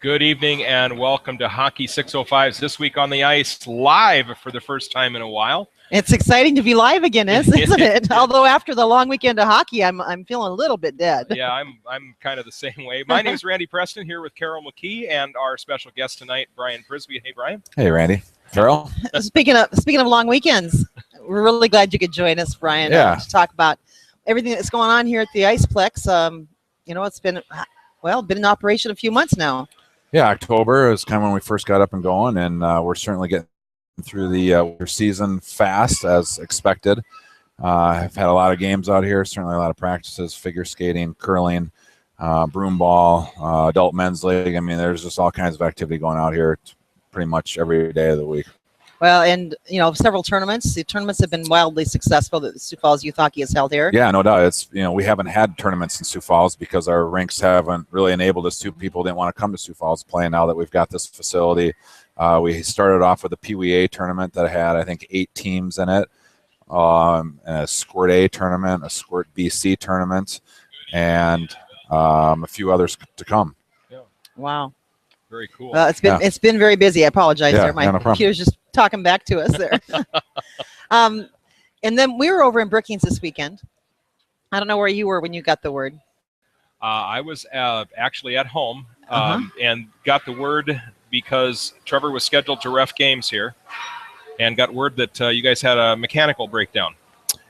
Good evening and welcome to Hockey 605's This Week on the Ice, live for the first time in a while. It's exciting to be live again, isn't it? Although after the long weekend of hockey, I'm feeling a little bit dead. Yeah, I'm kind of the same way. My name is Randy Preston, here with Carol McKee and our special guest tonight, Brian Prisbe. Hey, Brian. Hey, Randy. Carol. Speaking of long weekends, we're really glad you could join us, Brian, to talk about everything that's going on here at the IcePlex. It's been in operation a few months now. Yeah, October is kind of when we first got up and going, and we're certainly getting through the winter season fast as expected. I've had a lot of games out here, certainly a lot of practices, figure skating, curling, broom ball, adult men's league. I mean, there's just all kinds of activity going out here pretty much every day of the week. Well, and, several tournaments. The tournaments have been wildly successful that the Sioux Falls Youth Hockey has held here. Yeah, no doubt. It's, we haven't had tournaments in Sioux Falls because our rinks haven't really enabled us to. People didn't want to come to Sioux Falls playing. Now that we've got this facility, we started off with a Pee Wee A tournament that had, I think, 8 teams in it, a Squirt A tournament, a Squirt BC tournament, and a few others to come. Yeah. Wow. Very cool. Well, it's been very busy. I apologize there. My no problem. computer's just talking back to us there. And then we were over in Brookings this weekend. I don't know where you were when you got the word. I was actually at home and got the word because Trevor was scheduled to ref games here and got word that you guys had a mechanical breakdown.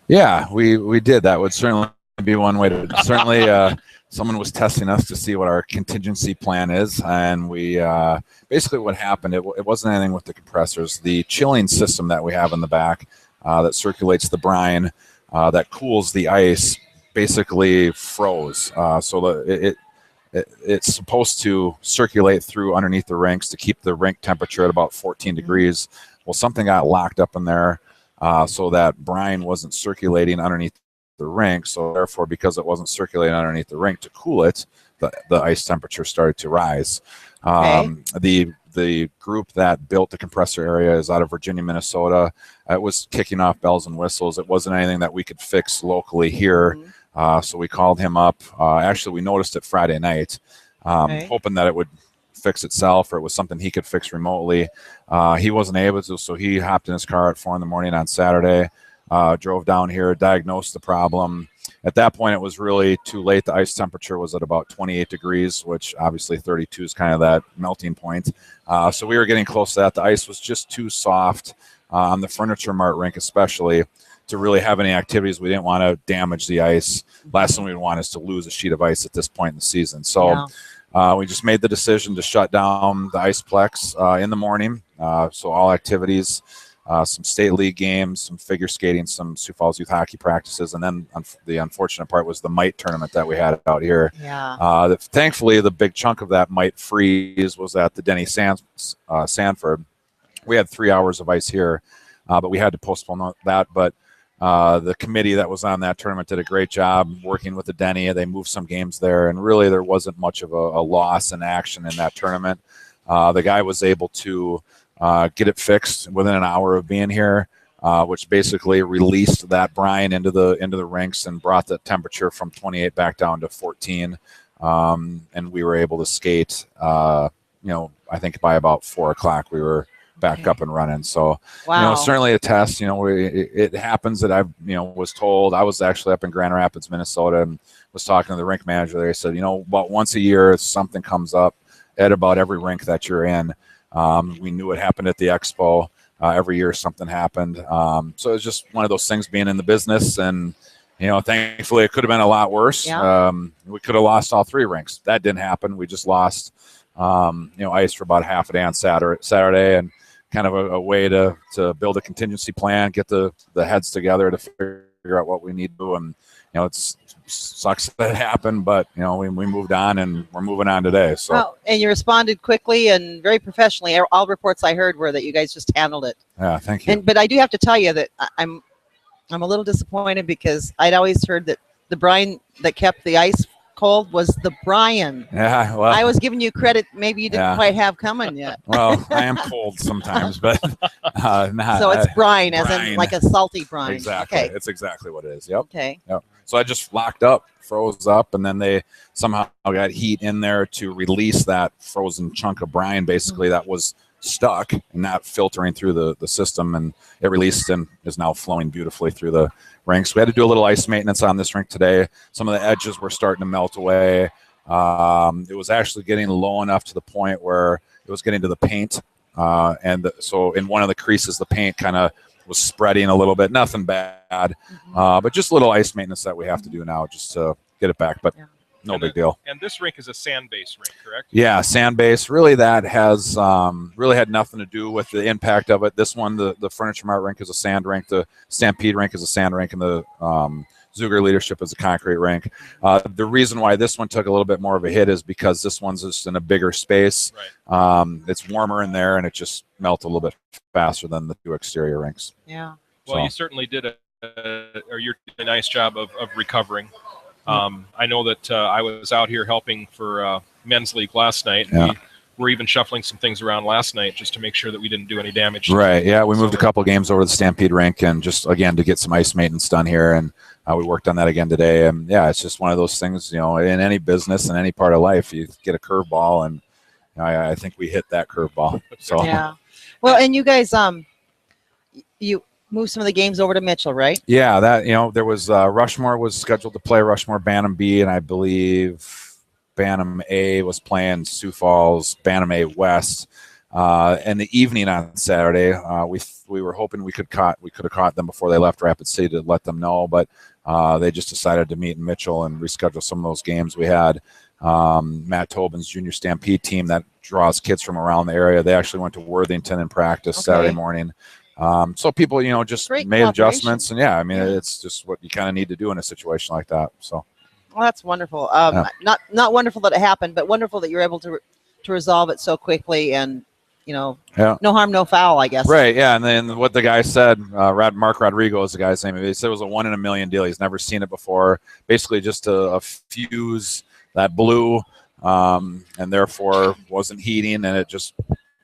Yeah, we did. That would certainly be one way to certainly someone was testing us to see what our contingency plan is, and we basically what happened, it wasn't anything with the compressors. The chilling system that we have in the back that circulates the brine that cools the ice basically froze. So it's supposed to circulate through underneath the rinks to keep the rink temperature at about 14 degrees. Well, something got locked up in there so that brine wasn't circulating underneath the rink, so therefore, because it wasn't circulating underneath the rink to cool it, the ice temperature started to rise. The group that built the compressor area is out of Virginia, Minnesota. It was kicking off bells and whistles. It wasn't anything that we could fix locally here, so we called him up. Actually, we noticed it Friday night, hoping that it would fix itself or it was something he could fix remotely. He wasn't able to, so he hopped in his car at 4 in the morning on Saturday. Drove down here, diagnosed the problem. At that point, it was really too late. The ice temperature was at about 28 degrees, which obviously 32 is kind of that melting point. So we were getting close to that. The ice was just too soft on the Furniture Mart rink especially to really have any activities. We didn't want to damage the ice. Last thing we would want is to lose a sheet of ice at this point in the season. So we just made the decision to shut down the IcePlex in the morning. So all activities, some state league games, some figure skating, some Sioux Falls youth hockey practices, and then the unfortunate part was the mite tournament that we had out here. Yeah. Thankfully, the big chunk of that mite freeze was at the Denny Sanford. We had 3 hours of ice here, but we had to postpone that. But the committee that was on that tournament did a great job working with the Denny. They moved some games there, and really there wasn't much of a loss in action in that tournament. The guy was able to get it fixed within an hour of being here, which basically released that brine into the rinks and brought the temperature from 28 back down to 14. And we were able to skate, I think by about 4 o'clock we were back up and running. So, certainly a test. It happens that I was told. I was actually up in Grand Rapids, Minnesota, and was talking to the rink manager there. He said, about once a year something comes up at about every rink that you're in. We knew it happened at the expo. Every year something happened. So it's just one of those things being in the business. And, thankfully it could have been a lot worse. Yeah. We could have lost all 3 rinks. That didn't happen. We just lost, ice for about half a day on Saturday and kind of a way to build a contingency plan, get the heads together to figure out what we need to do. And, it's sucks that it happened, but we moved on and we're moving on today. So and you responded quickly and very professionally. All reports I heard were that you guys just handled it. Yeah, thank you. But I do have to tell you that I'm a little disappointed because I'd always heard that the brine that kept the ice cold was the brine. Yeah, well, I was giving you credit maybe you didn't quite have coming yet. Well, I am cold sometimes, but not. So it's brine, as in like a salty brine. Exactly. Okay. It's exactly what it is. Yep. Okay. Yep. So I just locked up, froze up, and then they somehow got heat in there to release that frozen chunk of brine, basically, that was stuck and not filtering through the system, and it released and is now flowing beautifully through the rinks. We had to do a little ice maintenance on this rink today. Some of the edges were starting to melt away. It was actually getting low enough to the point where it was getting to the paint, so in one of the creases, the paint kind of was spreading a little bit. Nothing bad, but just a little ice maintenance that we have to do now just to get it back. But no big deal. And this rink is a sand-based rink, correct? Yeah, sand-based. Really, that has really had nothing to do with the impact of it. This one, the Furniture Mart rink, is a sand rink. The Stampede rink is a sand rink, and the Zuger Leadership is a concrete rink. The reason why this one took a little bit more of a hit is because this one's just in a bigger space. Right. It's warmer in there, and it just melts a little bit faster than the two exterior rinks. Yeah. Well, you certainly did you're doing a nice job of recovering. I know that I was out here helping for men's league last night. Yeah. We were even shuffling some things around last night just to make sure that we didn't do any damage. Right. Yeah, we moved a couple games over to the Stampede rink, and just again to get some ice maintenance done here, and we worked on that again today. And yeah, it's just one of those things, in any business and any part of life, you get a curveball, and I think we hit that curveball. So yeah. Well, and you guys, you moved some of the games over to Mitchell, right? Yeah, that there was Rushmore was scheduled to play Rushmore Bantam B, and I believe Bantam A was playing Sioux Falls, Bantam A West. In the evening on Saturday, we were hoping we could have caught them before they left Rapid City to let them know, but they just decided to meet in Mitchell and reschedule some of those games. We had Matt Tobin's junior Stampede team that draws kids from around the area. They actually went to Worthington and practiced Saturday morning. So people, just made adjustments, and it's just what you kind of need to do in a situation like that. So. Well, that's wonderful. Not wonderful that it happened, but wonderful that you're able to resolve it so quickly, and no harm, no foul, I guess. Right. Yeah. And then what the guy said, Mark Rodrigo is the guy's name. He said it was a 1 in a million deal. He's never seen it before. Basically, just a fuse that blew, and therefore wasn't heating, and it just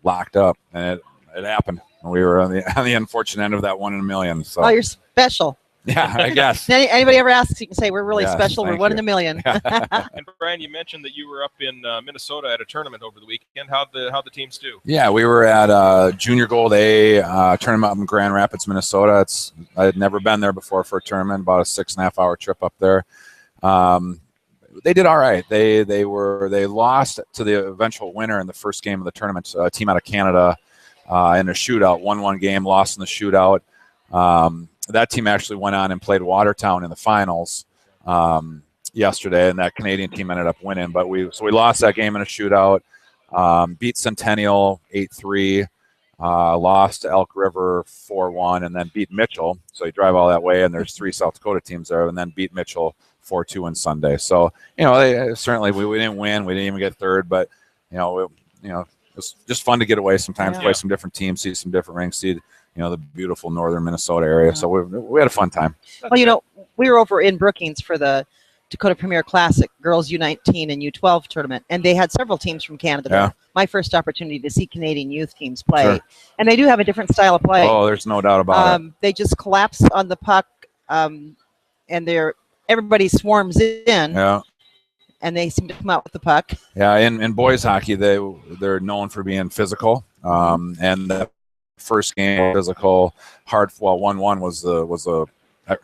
locked up, and it happened. We were on the unfortunate end of that 1 in a million. So. Oh, you're special. Yeah, I guess. Anybody ever asks, you can say we're really special. We're 1 in a million. And Brian, you mentioned that you were up in Minnesota at a tournament over the weekend. How'd the teams do? Yeah, we were at Junior Gold A tournament up in Grand Rapids, Minnesota. I had never been there before for a tournament. About a 6.5 hour trip up there. They did all right. They lost to the eventual winner in the first game of the tournament, a team out of Canada, in a shootout. 1-1 game, lost in the shootout. That team actually went on and played Watertown in the finals yesterday, and that Canadian team ended up winning. But we lost that game in a shootout, beat Centennial 8-3, lost to Elk River 4-1, and then beat Mitchell. So you drive all that way, and there's 3 South Dakota teams there, and then beat Mitchell 4-2 on Sunday. So they certainly we didn't win, we didn't even get third, but it's just fun to get away sometimes, play some different teams, see some different rinks, see the beautiful northern Minnesota area. So we had a fun time. Well, we were over in Brookings for the Dakota Premier Classic Girls U19 and U12 tournament, and they had several teams from Canada. Yeah. My first opportunity to see Canadian youth teams play, and they do have a different style of play. Oh, there's no doubt about it. They just collapse on the puck, and everybody swarms in. Yeah. And they seem to come out with the puck. Yeah, in boys hockey, they're known for being physical, and the first game physical, hard. Well, 1-1 was the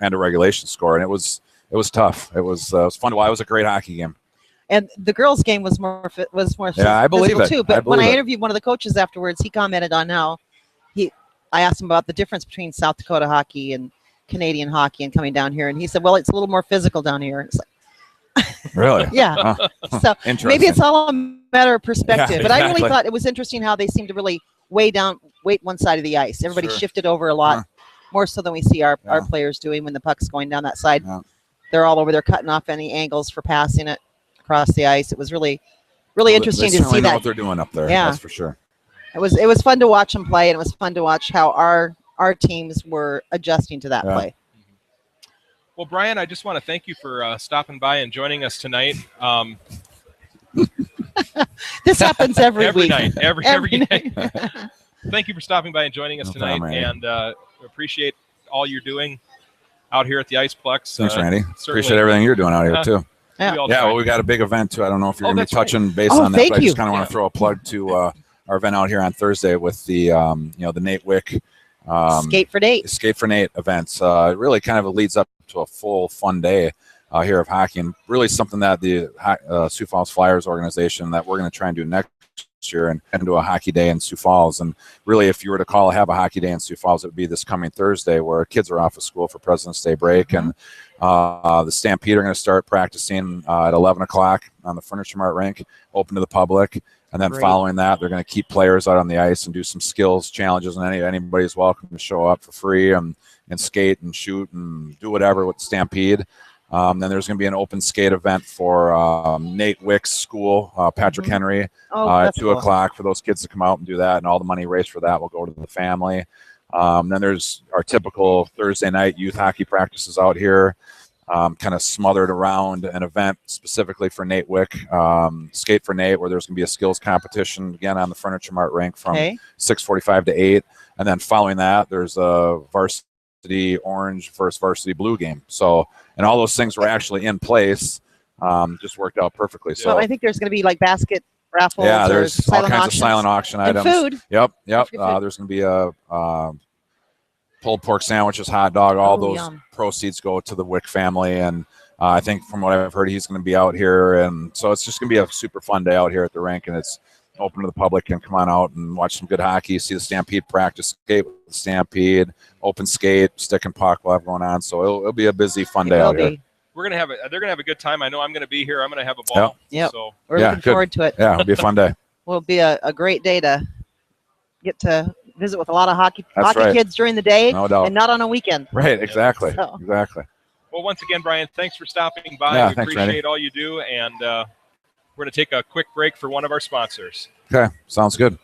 end of regulation score, and it was tough. It was fun to watch. It was a great hockey game. And the girls' game was more I believe it too. But when I interviewed one of the coaches afterwards, he commented on how I asked him about the difference between South Dakota hockey and Canadian hockey and coming down here, and he said, "Well, it's a little more physical down here." And it's like, really? Yeah. So maybe it's all a matter of perspective. Yeah, but I really thought it was interesting how they seemed to really weight one side of the ice. Everybody shifted over a lot, more so than we see our players doing when the puck's going down that side. Yeah. They're all over there cutting off any angles for passing it across the ice. It was really interesting to see know that. what they're doing up there. Yeah. That's for sure. It was fun to watch them play, and it was fun to watch how our teams were adjusting to that play. Well, Brian, I just want to thank you for stopping by and joining us tonight. This happens every week. Night, every night. Thank you for stopping by and joining us tonight, problem, and appreciate all you're doing out here at the IcePlex. Thanks, Randy. Certainly. Appreciate everything you're doing out here too. We all Yeah, try. well, we got a big event too. I don't know if you're going to be touching base Oh, on that, thank but I you. just kind of want to throw a plug to our event out here on Thursday with the the Nate Wick Skate for Nate. Skate for Nate events. It really kind of leads up to a full fun day here of hockey, and really something that the Sioux Falls Flyers organization that we're going to try and do next year and do a hockey day in Sioux Falls. And really, if you were to have a hockey day in Sioux Falls, it would be this coming Thursday, where kids are off of school for President's Day break, and the Stampede are going to start practicing at 11 o'clock on the Furniture Mart rink, open to the public. And then following that, they're going to keep players out on the ice and do some skills challenges, and anybody's welcome to show up for free and skate and shoot and do whatever with the Stampede. Then there's going to be an open skate event for Nate Wick's school, Patrick Henry, at 2 o'clock for those kids to come out and do that. And all the money raised for that will go to the family. Then there's our typical Thursday night youth hockey practices out here, kind of smothered around an event specifically for Nate Wick, Skate for Nate, where there's going to be a skills competition again on the Furniture Mart rink from 6:45 to 8. And then following that, there's a varsity orange versus varsity blue game. So, and all those things were actually in place, just worked out perfectly. So I think there's going to be like basket raffles. Yeah, there's all kinds auctions. of silent auction And items. food. Yep. There's going to be a pulled pork sandwiches, hot dog. All those proceeds go to the Wick family. And I think from what I've heard, he's going to be out here. And so it's just going to be a super fun day out here at the rink. And it's open to the public, and come on out and watch some good hockey, see the Stampede practice, skate with the Stampede, open skate, stick and puck we'll have going on. So it'll be a busy, fun day out here. We're going to have they're going to have a good time. I know I'm going to be here. I'm going to have a ball. Yep. So we're looking forward to it. Yeah, it'll be a fun day. Will be a great day to get to visit with a lot of hockey right. kids during the day, No doubt. and not on a weekend. Right, exactly. So. Exactly. Well, once again, Brian, thanks for stopping by. Yeah, we thanks, appreciate Randy. all you do, and we're going to take a quick break for one of our sponsors. Okay, sounds good.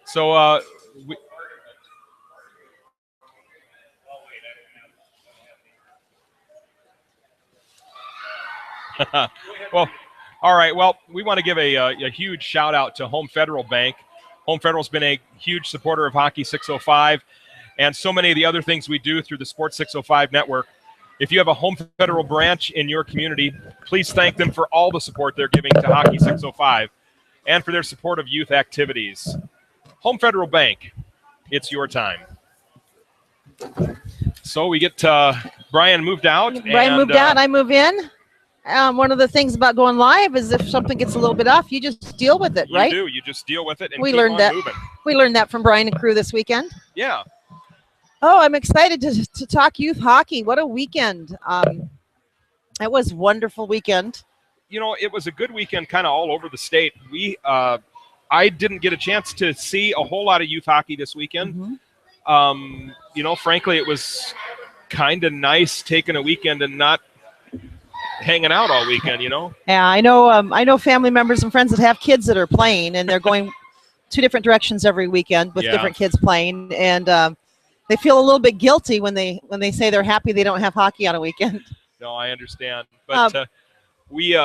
So well, all right. Well, we want to give a huge shout out to Home Federal Bank. Home Federal's been a huge supporter of Hockey 605 and so many of the other things we do through the Sports 605 network. If you have a Home Federal branch in your community, please thank them for all the support they're giving to Hockey 605 and for their support of youth activities. Home Federal Bank, it's your time. So we get Brian moved out. Brian moved out, I move in. One of the things about going live is if something gets a little bit off, you just deal with it, right? You do. You just deal with it and we keep learned on that. moving. We learned that from Brian and crew this weekend. Yeah. Oh, I'm excited to talk youth hockey. What a weekend. It was a wonderful weekend. You know, it was a good weekend kind of all over the state. I didn't get a chance to see a whole lot of youth hockey this weekend. You know, frankly, it was kind of nice taking a weekend and not hanging out all weekend, you know? Yeah, I know family members and friends that have kids that are playing, and they're going two different directions every weekend with different kids playing, and they feel a little bit guilty when they say they're happy they don't have hockey on a weekend. No, I understand. But we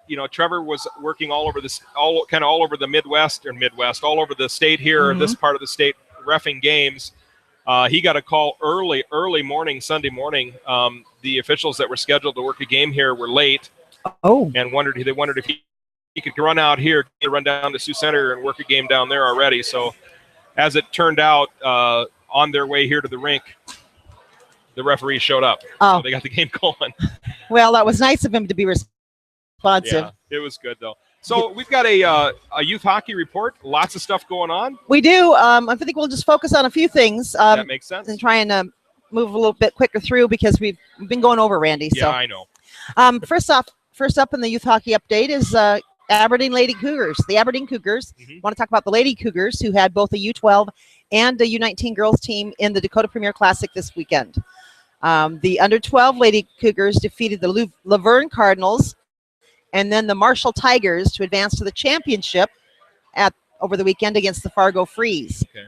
you know, Trevor was working all over this, all over the Midwest, all over the state here, this part of the state, reffing games. He got a call early morning, Sunday morning. The officials that were scheduled to work a game here were late. And they wondered if he could run out here, run down to Sioux Center and work a game down there already. So as it turned out, on their way here to the rink, the referee showed up. So they got the game going. Well, that was nice of him to be responsive. Yeah, it was good, though. So we've got a youth hockey report. Lots of stuff going on. We do. I think we'll just focus on a few things. That makes sense. And try and move a little bit quicker through because we've been going over, Randy. Yeah, so. I know. First up in the youth hockey update is Aberdeen Lady Cougars. The Aberdeen Cougars. Want to talk about the Lady Cougars, who had both a U12 and a U19 girls team in the Dakota Premier Classic this weekend. The under 12 Lady Cougars defeated the Laverne Cardinals and then the Marshall Tigers to advance to the championship over the weekend against the Fargo Freeze. Okay.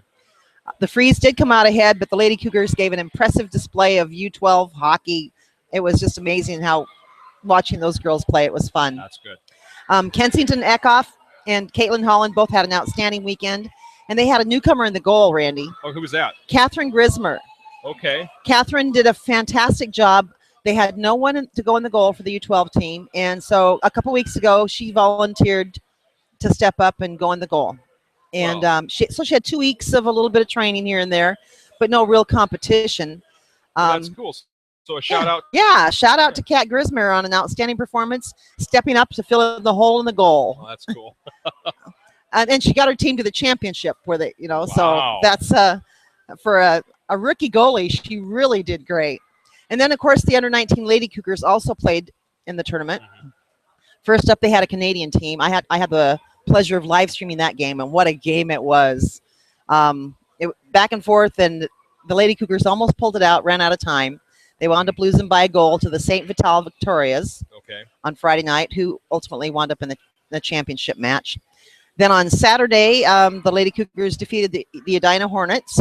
The Freeze did come out ahead, but the Lady Cougars gave an impressive display of U12 hockey. It was just amazing how watching those girls play. It was fun. That's good. Kensington Eckhoff and Caitlin Holland both had an outstanding weekend, and they had a newcomer in the goal, Randy. Oh, who was that? Catherine Grismer. Okay. Catherine did a fantastic job. They had no one to go in the goal for the U12 team. And so a couple weeks ago, she volunteered to step up and go in the goal. And Wow. she had 2 weeks of a little bit of training here and there, but no real competition. That's cool. So a shout out. Yeah, shout out to Kat Grismer on an outstanding performance, stepping up to fill in the hole in the goal. Oh, that's cool. And she got her team to the championship where they, Wow. so that's for a rookie goalie, she really did great. And then, of course, the under-19 Lady Cougars also played in the tournament. Mm-hmm. First up, they had a Canadian team. I had the pleasure of live streaming that game, and what a game it was. Back and forth, and the Lady Cougars almost pulled it out, ran out of time. They wound up losing by a goal to the St. Vital Victorias on Friday night, who ultimately wound up in the championship match. Then on Saturday, the Lady Cougars defeated the Edina Hornets.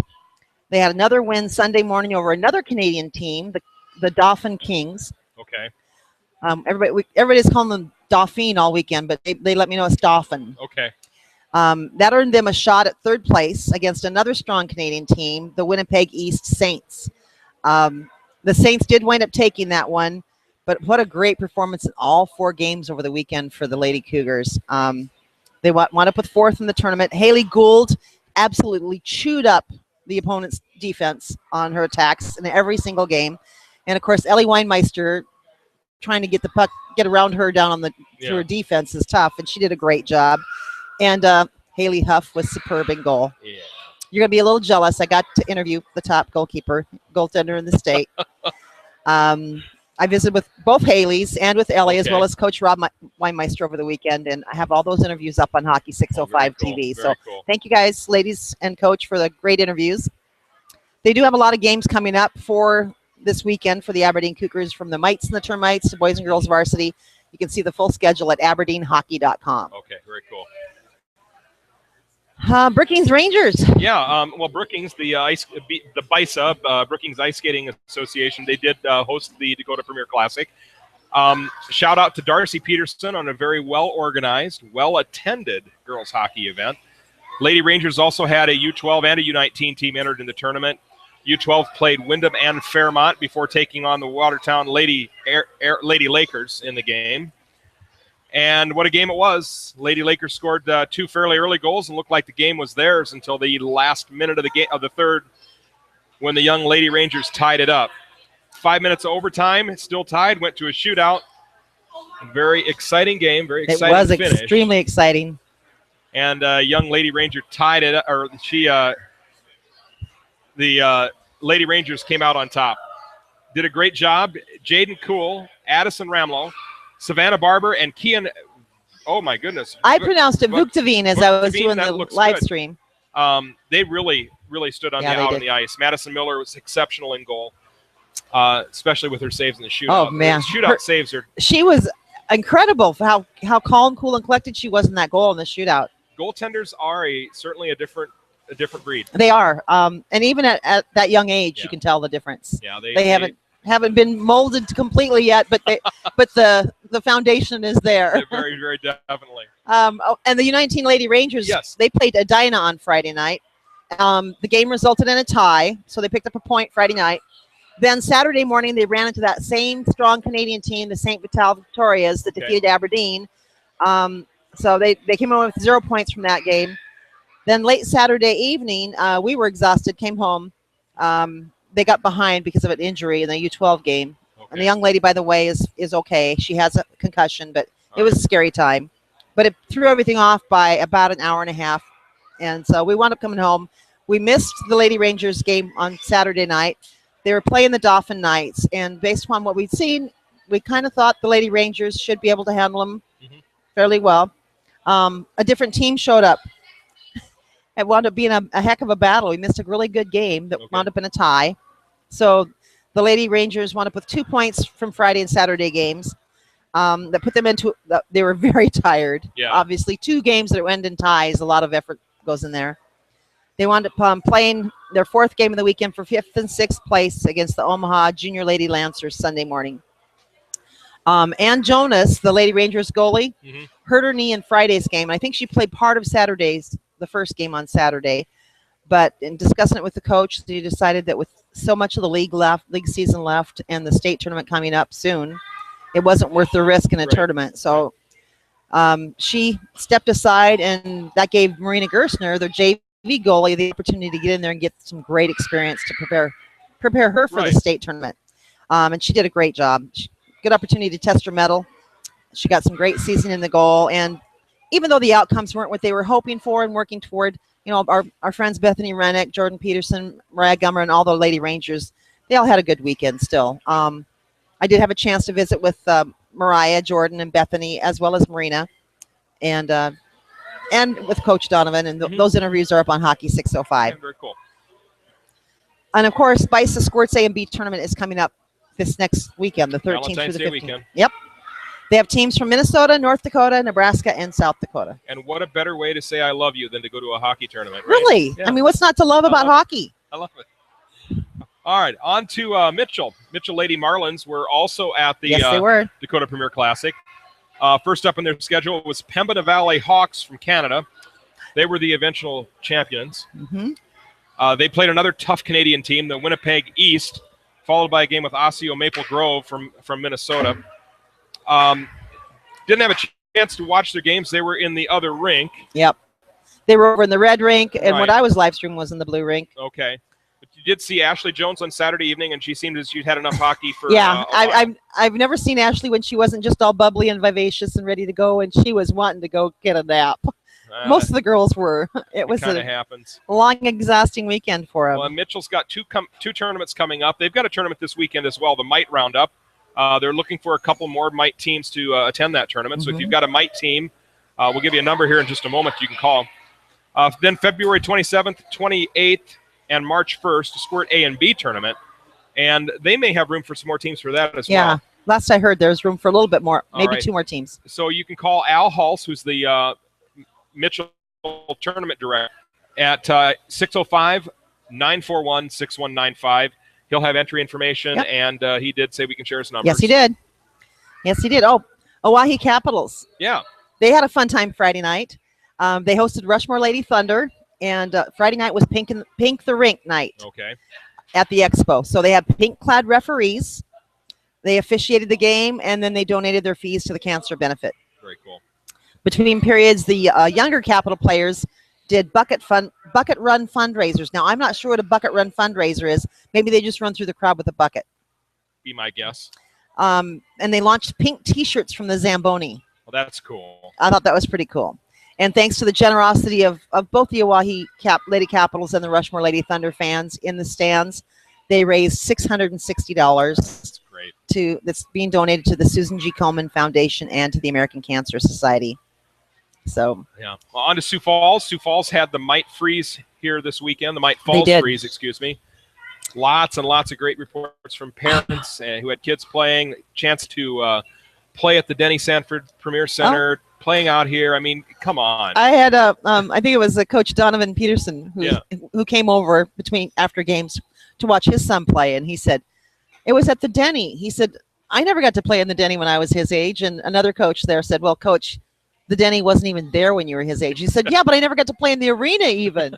They had another win Sunday morning over another Canadian team, the Dauphin Kings. Okay. Everybody's calling them Dauphine all weekend, but they let me know it's Dauphin. Okay. That earned them a shot at third place against another strong Canadian team, the Winnipeg East Saints. The Saints did wind up taking that one, but what a great performance in all 4 games over the weekend for the Lady Cougars. They wound up with 4th in the tournament. Haley Gould absolutely chewed up the opponent's defense on her attacks in every single game. And, of course, Ellie Weinmeister trying to get the puck, get around her down on through her defense is tough, and she did a great job. And Haley Huff was superb in goal. Yeah. You're going to be a little jealous. I got to interview the top goaltender in the state. I visited with both Haley's and with Ellie, as well as Coach Rob Weinmeister over the weekend, and I have all those interviews up on Hockey 605 TV. So thank you guys, ladies and Coach, for the great interviews. They do have a lot of games coming up for this weekend for the Aberdeen Cougars, from the Mites and the Termites to boys and girls varsity. You can see the full schedule at aberdeenhockey.com. Okay, very cool. Brookings Rangers. Yeah, well, Brookings, the BISA, Brookings Ice Skating Association, they did host the Dakota Premier Classic. Shout out to Darcy Peterson on a very well-organized, well-attended girls hockey event. Lady Rangers also had a U12 and a U19 team entered in the tournament. U12 played Wyndham and Fairmont before taking on the Watertown Lady Lakers in the game. And what a game it was. Lady Lakers scored 2 fairly early goals and looked like the game was theirs until the last minute of the game, of the third, when the young Lady Rangers tied it up. 5 minutes of overtime, it's still tied, went to a shootout. A very exciting game, very exciting finish. It was extremely exciting. And young Lady Ranger tied it up, or the Lady Rangers came out on top. Did a great job. Jaden Cool, Addison Ramlow, Savannah Barber, and Kian. Oh my goodness! I pronounced it Vuktavine as I was doing the live stream. They really stood out on the ice. Madison Miller was exceptional in goal, especially with her saves in the shootout. Oh man, shootout saves are. She was incredible for how calm, cool, and collected she was in that goal in the shootout. Goaltenders are certainly a different breed. They are, and even at that young age, you can tell the difference. Yeah, they haven't been molded completely yet, but the foundation is there. Very, very definitely. And the U19 Lady Rangers, they played Edina on Friday night. The game resulted in a tie, so they picked up a point Friday night. Then Saturday morning, they ran into that same strong Canadian team, the St. Vital Victorias, that defeated Aberdeen. So they came away with 0 points from that game. Then late Saturday evening, we were exhausted, came home. They got behind because of an injury in the U12 game. And the young lady, by the way, is okay. She has a concussion, but it was a scary time. But it threw everything off by about an hour and a half. And so we wound up coming home. We missed the Lady Rangers game on Saturday night. They were playing the Dauphin Knights. And based upon what we'd seen, we kind of thought the Lady Rangers should be able to handle them fairly well. A different team showed up. It wound up being a heck of a battle. We missed a really good game that wound up in a tie. So the Lady Rangers wound up with 2 points from Friday and Saturday games. That put them into they were very tired. Yeah. Obviously, 2 games that end in ties, a lot of effort goes in there. They wound up playing their 4th game of the weekend for 5th and 6th place against the Omaha Junior Lady Lancers Sunday morning. Ann Jonas, the Lady Rangers goalie, hurt her knee in Friday's game. I think she played part of the first game on Saturday. But in discussing it with the coach, they decided that with so much of the league season left, and the state tournament coming up soon, it wasn't worth the risk in a tournament. So she stepped aside, and that gave Marina Gerstner, their JV goalie, the opportunity to get in there and get some great experience to prepare her for the state tournament. And she did a great job. Good opportunity to test her mettle. She got some great seasoning in the goal, and even though the outcomes weren't what they were hoping for and working toward, you know, our friends Bethany Rennick, Jordan Peterson, Mariah Gummer, and all the Lady Rangers, they all had a good weekend still. I did have a chance to visit with Mariah, Jordan, and Bethany, as well as Marina, and with Coach Donovan, and those interviews are up on Hockey 605. Yeah, very cool. And of course, BICA Squirts A&B tournament is coming up this next weekend, the 13th through the 15th. Weekend. Yep. They have teams from Minnesota, North Dakota, Nebraska, and South Dakota. And what a better way to say I love you than to go to a hockey tournament, right? Really? Yeah. I mean, what's not to love about hockey? I love it. All right, on to Mitchell. Mitchell Lady Marlins were also at the Dakota Premier Classic. First up on their schedule was Pembina Valley Hawks from Canada. They were the eventual champions. They played another tough Canadian team, the Winnipeg East, followed by a game with Osseo Maple Grove from Minnesota. Didn't have a chance to watch their games. They were in the other rink. Yep. They were over in the red rink, and what I was live streaming was in the blue rink. Okay. But you did see Ashley Jones on Saturday evening, and she seemed as she'd had enough hockey for I've never seen Ashley when she wasn't just all bubbly and vivacious and ready to go, and she was wanting to go get a nap. Most of the girls were. It was a long, exhausting weekend for them. Well, Mitchell's got two tournaments coming up. They've got a tournament this weekend as well, the Mite Roundup. They're looking for a couple more Mite teams to attend that tournament. So if you've got a Mite team, we'll give you a number here in just a moment you can call. Then February 27th, 28th, and March 1st, a Squirt A and B tournament. And they may have room for some more teams for that as well. Yeah, last I heard there's room for a little bit more, maybe two more teams. So you can call Al Hulse, who's the Mitchell tournament director, at 605-941-6195. He'll have entry information, and he did say we can share his numbers. Yes, he did. Yes, he did. Oh, Oahe Capitals. Yeah. They had a fun time Friday night. They hosted Rushmore Lady Thunder, and Friday night was Pink the Rink night. Okay. At the Expo. So they had pink-clad referees. They officiated the game, and then they donated their fees to the cancer benefit. Very cool. Between periods, the younger Capital players did bucket run fundraisers. Now, I'm not sure what a bucket run fundraiser is. Maybe they just run through the crowd with a bucket. Be my guess. And they launched pink T-shirts from the Zamboni. Well, that's cool. I thought that was pretty cool. And thanks to the generosity of both the Oahe Lady Capitals and the Rushmore Lady Thunder fans in the stands, they raised $660. That's great. That's being donated to the Susan G. Komen Foundation and to the American Cancer Society. So yeah, well, on to Sioux Falls. Sioux Falls had the Mite Freeze here this weekend. The Mite Falls Freeze, excuse me. Lots and lots of great reports from parents who had kids playing. Chance to play at the Denny Sanford Premier Center, playing out here. I mean, come on. I had I think it was Coach Donovan Peterson who came over after games to watch his son play, and he said it was at the Denny. He said, I never got to play in the Denny when I was his age, and another coach there said, well, Coach, the Denny wasn't even there when you were his age. He said, yeah, but I never got to play in the arena even.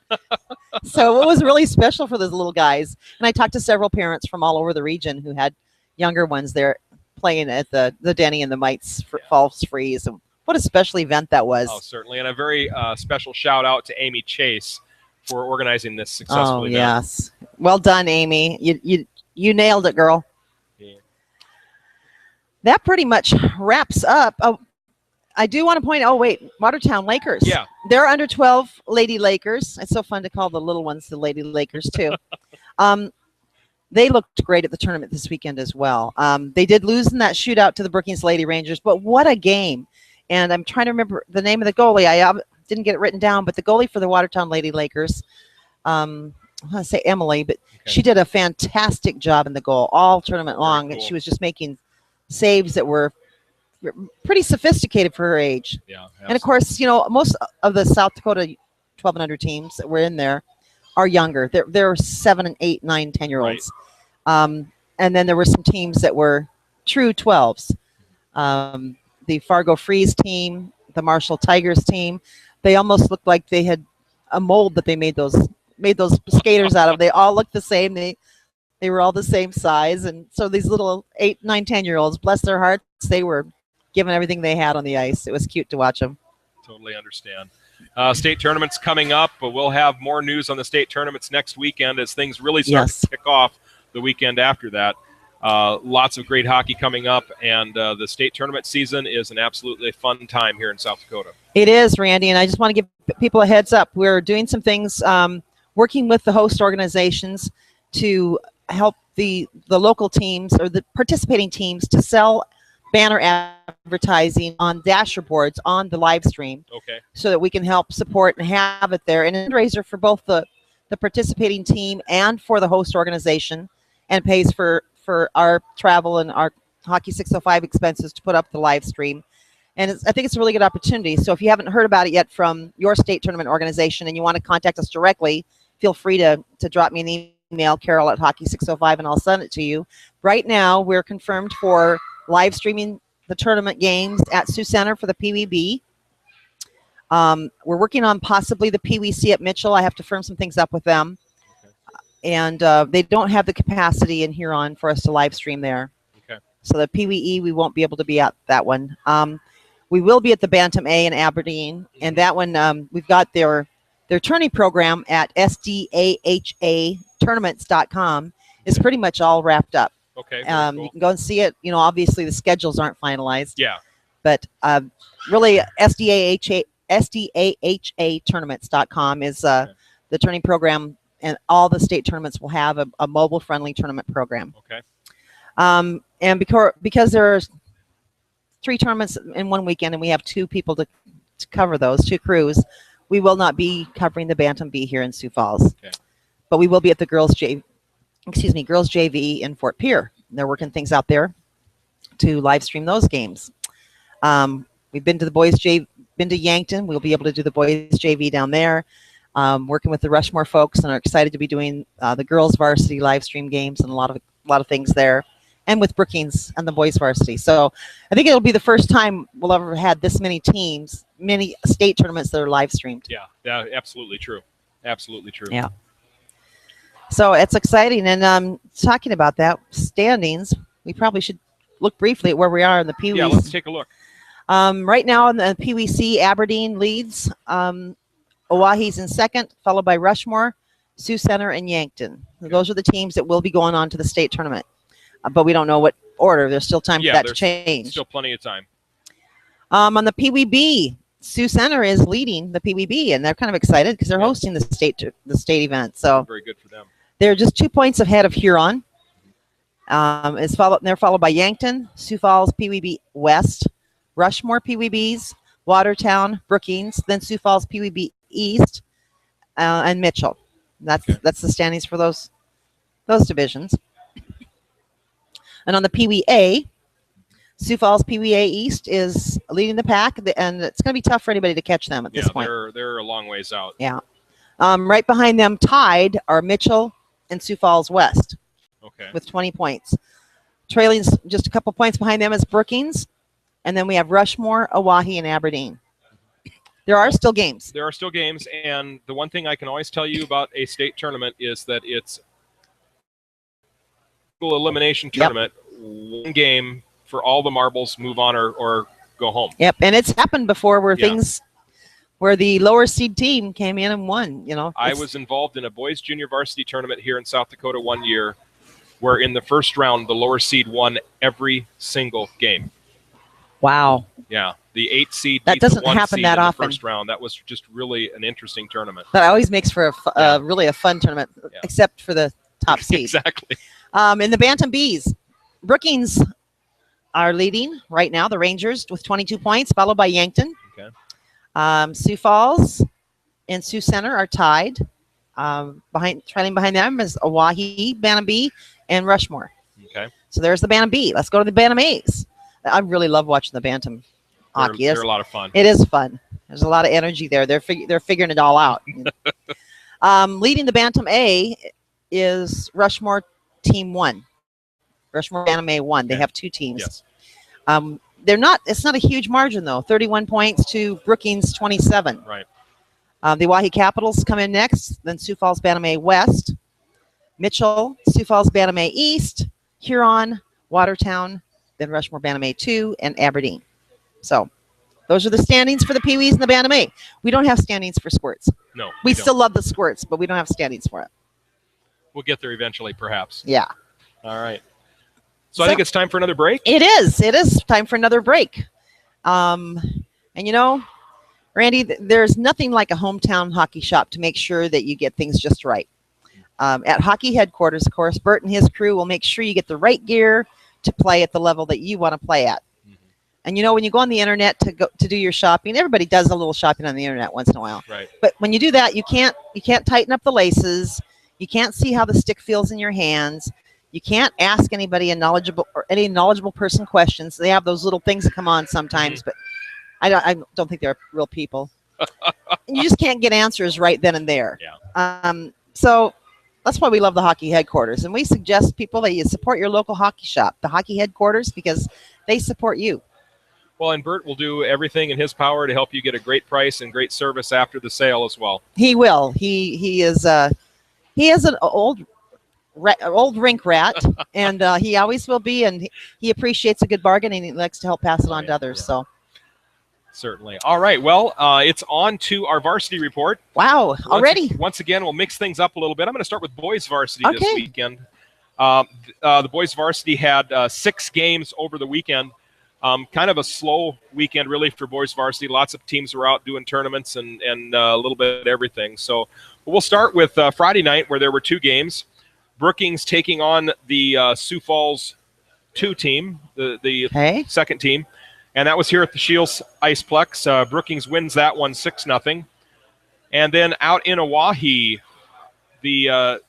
So it was really special for those little guys. And I talked to several parents from all over the region who had younger ones there playing at the Denny and the Mites Falls Freeze. And what a special event that was. Oh, certainly. And a very special shout out to Amy Chase for organizing this successful event. Yes. Well done, Amy. You nailed it, girl. Yeah. That pretty much wraps up. I do want to point out, Watertown Lakers. Yeah. They're under 12 Lady Lakers. It's so fun to call the little ones the Lady Lakers, too. They looked great at the tournament this weekend as well. They did lose in that shootout to the Brookings Lady Rangers, but what a game. And I'm trying to remember the name of the goalie. I didn't get it written down, but the goalie for the Watertown Lady Lakers, I want to say Emily, but she did a fantastic job in the goal all tournament long. Cool. And she was just making saves that were pretty sophisticated for her age. Yeah, absolutely. And of course, most of the South Dakota 12 and under teams that were in there are younger. They're 7 and 8, 9, 10-year-olds. Right. And then there were some teams that were true 12s. The Fargo Freeze team, the Marshall Tigers team, they almost looked like they had a mold that they made those skaters out of. They all looked the same. They were all the same size, and so these little 8, 9, 10-year-olds, bless their hearts, they were giving everything they had on the ice. It was cute to watch them. Totally understand. State tournaments coming up, but we'll have more news on the state tournaments next weekend as things really start to kick off the weekend after that. Lots of great hockey coming up, and the state tournament season is an absolutely fun time here in South Dakota. It is, Randy, and I just want to give people a heads up. We're doing some things, working with the host organizations to help the local teams or the participating teams to sell banner advertising on dasher boards on the live stream, so that we can help support and have it there. And a fundraiser for both the participating team and for the host organization, and pays for our travel and our Hockey 605 expenses to put up the live stream. And I think it's a really good opportunity. So if you haven't heard about it yet from your state tournament organization and you want to contact us directly, feel free to drop me an email, Carol@Hockey605, and I'll send it to you. Right now, we're confirmed for live streaming the tournament games at Sioux Center for the PWB. We're working on possibly the PWC at Mitchell. I have to firm some things up with them. And they don't have the capacity in Huron for us to live stream there. So the PWE, we won't be able to be at that one. We will be at the Bantam A in Aberdeen, and that one, we've got their tourney program at SDAHAtournaments.com is pretty much all wrapped up. Cool. You can go and see it. You know, obviously the schedules aren't finalized. Yeah. But really, SDAHAtournaments.com is the tourney program, and all the state tournaments will have a mobile-friendly tournament program. And because there are 3 tournaments in one weekend, and we have 2 people to cover those, 2 crews, we will not be covering the Bantam B here in Sioux Falls. But we will be at the girls JV in Fort Pierre. They're working things out there to live stream those games. We've been to the boys been to Yankton. We'll be able to do the boys JV down there. Working with the Rushmore folks, and are excited to be doing the girls varsity live stream games and a lot of things there, and with Brookings and the boys varsity. So I think it'll be the first time we'll ever had this many teams, many state tournaments that are live streamed. Yeah, absolutely true. Absolutely true. Yeah. So it's exciting. And talking about that, standings, we probably should look briefly at where we are in the Pee Wees. Yeah, let's take a look. Right now in the PWC, Aberdeen leads. Oahu's in second, followed by Rushmore, Sioux Center, and Yankton. Those are the teams that will be going on to the state tournament. But we don't know what order. There's still time for that to change. Still plenty of time. On the PWB, Sioux Center is leading the PWB, and they're kind of excited because they're hosting the state event. So very good for them. They're just 2 points ahead of Huron. They're followed by Yankton, Sioux Falls, PWB West, Rushmore PWBs, Watertown, Brookings, then Sioux Falls PWB East, and Mitchell. That's the standings for those divisions. And on the PWA, Sioux Falls PWA East is leading the pack, and it's going to be tough for anybody to catch them at this point. They're a long ways out. Yeah. Right behind them, tied, are Mitchell and Sioux Falls West. With 20 points. Trailing just a couple points behind them is Brookings, and then we have Rushmore, Oahu, and Aberdeen. There are still games. There are still games, and the one thing I can always tell you about a state tournament is that it's an elimination tournament. One game for all the marbles, move on or go home. Yep, and it's happened before where the lower seed team came in and won. You know, I was involved in a boys junior varsity tournament here in South Dakota one year, where in the first round the lower seed won every single game. Wow. Yeah, the 8 seed that beat the doesn't 1 happen seed that in the often. first round. That was just really an interesting tournament. That always makes for really a fun tournament, except for the top seed. Exactly. In the Bantam Bs, Brookings are leading right now, the Rangers, with 22 points, followed by Yankton. Sioux Falls and Sioux Center are tied. Trailing behind them is Oahu, Bantam B, and Rushmore. So there's the Bantam B. Let's go to the Bantam A's. I really love watching the Bantam hockey. They're a lot of fun. It is fun. There's a lot of energy there. They're figuring it all out. Leading the Bantam A is Rushmore Team 1. Rushmore Bantam A 1. They have 2 teams. Yes. It's not a huge margin though. 31 points to Brookings 27. Right. The Oahu Capitals come in next, then Sioux Falls Bantam A West, Mitchell, Sioux Falls, Bantam East, Huron, Watertown, then Rushmore, Bantam 2, and Aberdeen. So those are the standings for the Pee Wees and the Bantam. We don't have standings for squirts. No, we still love the squirts, but we don't have standings for it. We'll get there eventually, perhaps. Yeah. All right. So I think it's time for another break. It is. It is time for another break. And you know, Randy, there's nothing like a hometown hockey shop to make sure that you get things just right. At hockey headquarters, of course, Bert and his crew will make sure you get the right gear to play at the level that you want to play at. And you know, when you go on the internet to do your shopping, everybody does a little shopping on the internet once in a while. Right. But when you do that, you can't tighten up the laces. You can't see how the stick feels in your hands. You can't ask anybody any knowledgeable person questions. They have those little things that come on sometimes, but I don't think they're real people. You just can't get answers right then and there. Yeah. So that's why we love the hockey headquarters, and we suggest people that you support your local hockey shop, the hockey headquarters, because they support you. Well, and Bert will do everything in his power to help you get a great price and great service after the sale as well. He will. He is an old rink rat, and he always will be, and he appreciates a good bargain, and he likes to help pass it on to others. Yeah. So certainly. All right. Well, it's on to our varsity report. Wow. Already. Once again, we'll mix things up a little bit. I'm going to start with boys varsity this weekend. The boys varsity had 6 games over the weekend. Kind of a slow weekend, really, for boys varsity. Lots of teams were out doing tournaments and a little bit of everything. So we'll start with Friday night, where there were 2 games. Brookings taking on the Sioux Falls 2 team, the second team. And that was here at the SCHEELS IcePlex. Brookings wins that one 6-0. And then out in Oahe, the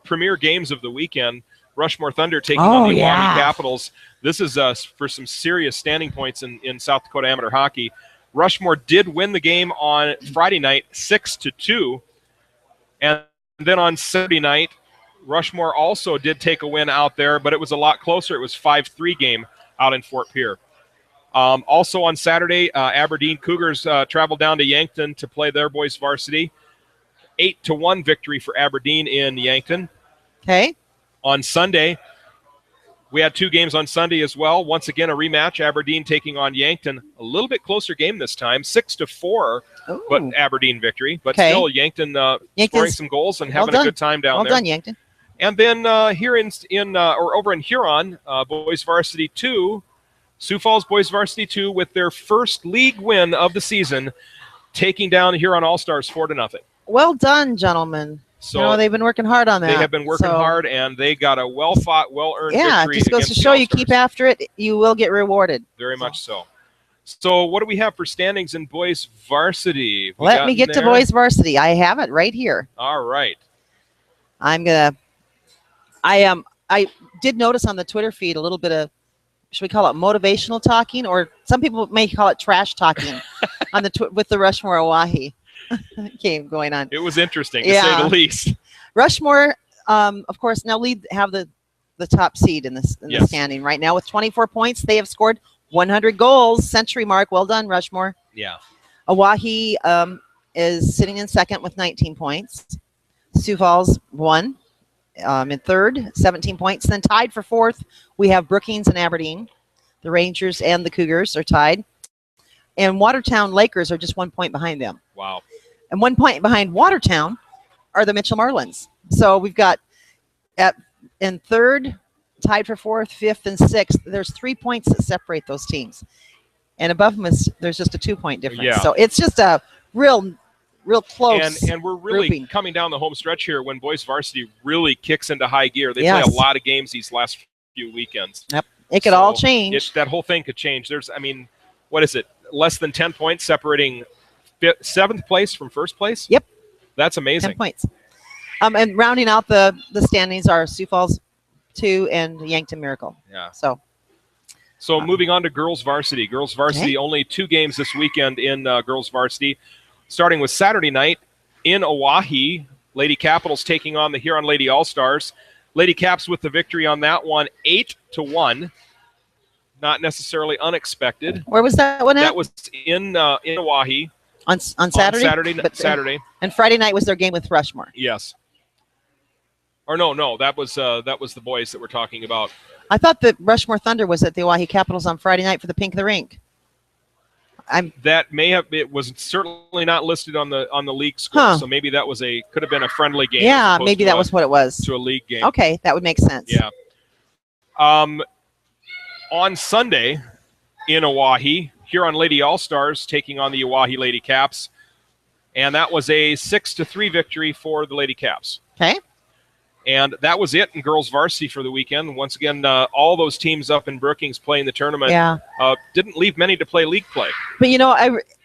premier games of the weekend, Rushmore Thunder taking on the Oahe Capitals. This is for some serious standing points in South Dakota amateur hockey. Rushmore did win the game on Friday night 6-2. And then on Saturday night, Rushmore also did take a win out there, but it was a lot closer. It was 5-3 game out in Fort Pierre. Also on Saturday, Aberdeen Cougars traveled down to Yankton to play their boys varsity. 8-1 victory for Aberdeen in Yankton. Okay. On Sunday, we had 2 games on Sunday as well. Once again, a rematch. Aberdeen taking on Yankton. A little bit closer game this time, 6-4, but Aberdeen victory. But still, Yankton scoring some goals and having a good time down there. Well done, Yankton. And then here over in Huron, boys varsity 2, Sioux Falls boys varsity 2 with their first league win of the season, taking down the Huron All-Stars 4-0. Well done, gentlemen. So they've been working hard on that. They have been working hard, and they got a well-fought, well-earned victory. Yeah, it just goes to show you keep after it, you will get rewarded. Very much so. So what do we have for standings in boys varsity? Let me get to boys varsity. I have it right here. All right. I did notice on the Twitter feed a little bit of, should we call it motivational talking, or some people may call it trash talking on with the Rushmore Oahe game going on. It was interesting, to say the least. Rushmore, of course, now have the top seed in the standing right now with 24 points. They have scored 100 goals, century mark. Well done, Rushmore. Yeah. Oahe is sitting in second with 19 points. Sioux Falls won. In third, 17 points. Then tied for fourth, we have Brookings and Aberdeen. The Rangers and the Cougars are tied. And Watertown Lakers are just 1 point behind them. Wow. And 1 point behind Watertown are the Mitchell Marlins. So we've got in third, tied for fourth, fifth, and sixth. There's 3 points that separate those teams. And above them there's just a 2 point difference. Yeah. So it's just a real close. And we're really grouping. Coming down the home stretch here when boys varsity really kicks into high gear. They play a lot of games these last few weekends. Yep. It could all change. That whole thing could change. What is it? Less than 10 points separating 7th place from 1st place? Yep. That's amazing. 10 points. And rounding out the standings are Sioux Falls 2 and Yankton Miracle. Yeah. So moving on to girls varsity. Girls varsity, only 2 games this weekend in girls varsity. Starting with Saturday night in Oahe, Lady Capitals taking on the Huron Lady All-Stars. Lady Caps with the victory on that one, 8-1. Not necessarily unexpected. Where was that one at? That was in Oahe. On Saturday? Saturday. And Friday night was their game with Rushmore. Yes. Or no, that was the boys that we're talking about. I thought that Rushmore Thunder was at the Oahe Capitals on Friday night for the Pink of the Rink. That may have, it was certainly not listed on the league score, so maybe that was could have been a friendly game. Yeah, maybe that was what it was. To a league game. Okay, that would make sense. Yeah. On Sunday in Oahe, Huron Lady All-Stars taking on the Oahe Lady Caps, and that was a 6-3 victory for the Lady Caps. Okay. And that was it in girls varsity for the weekend. Once again, all those teams up in Brookings playing the tournament. Yeah. Didn't leave many to play league play. But,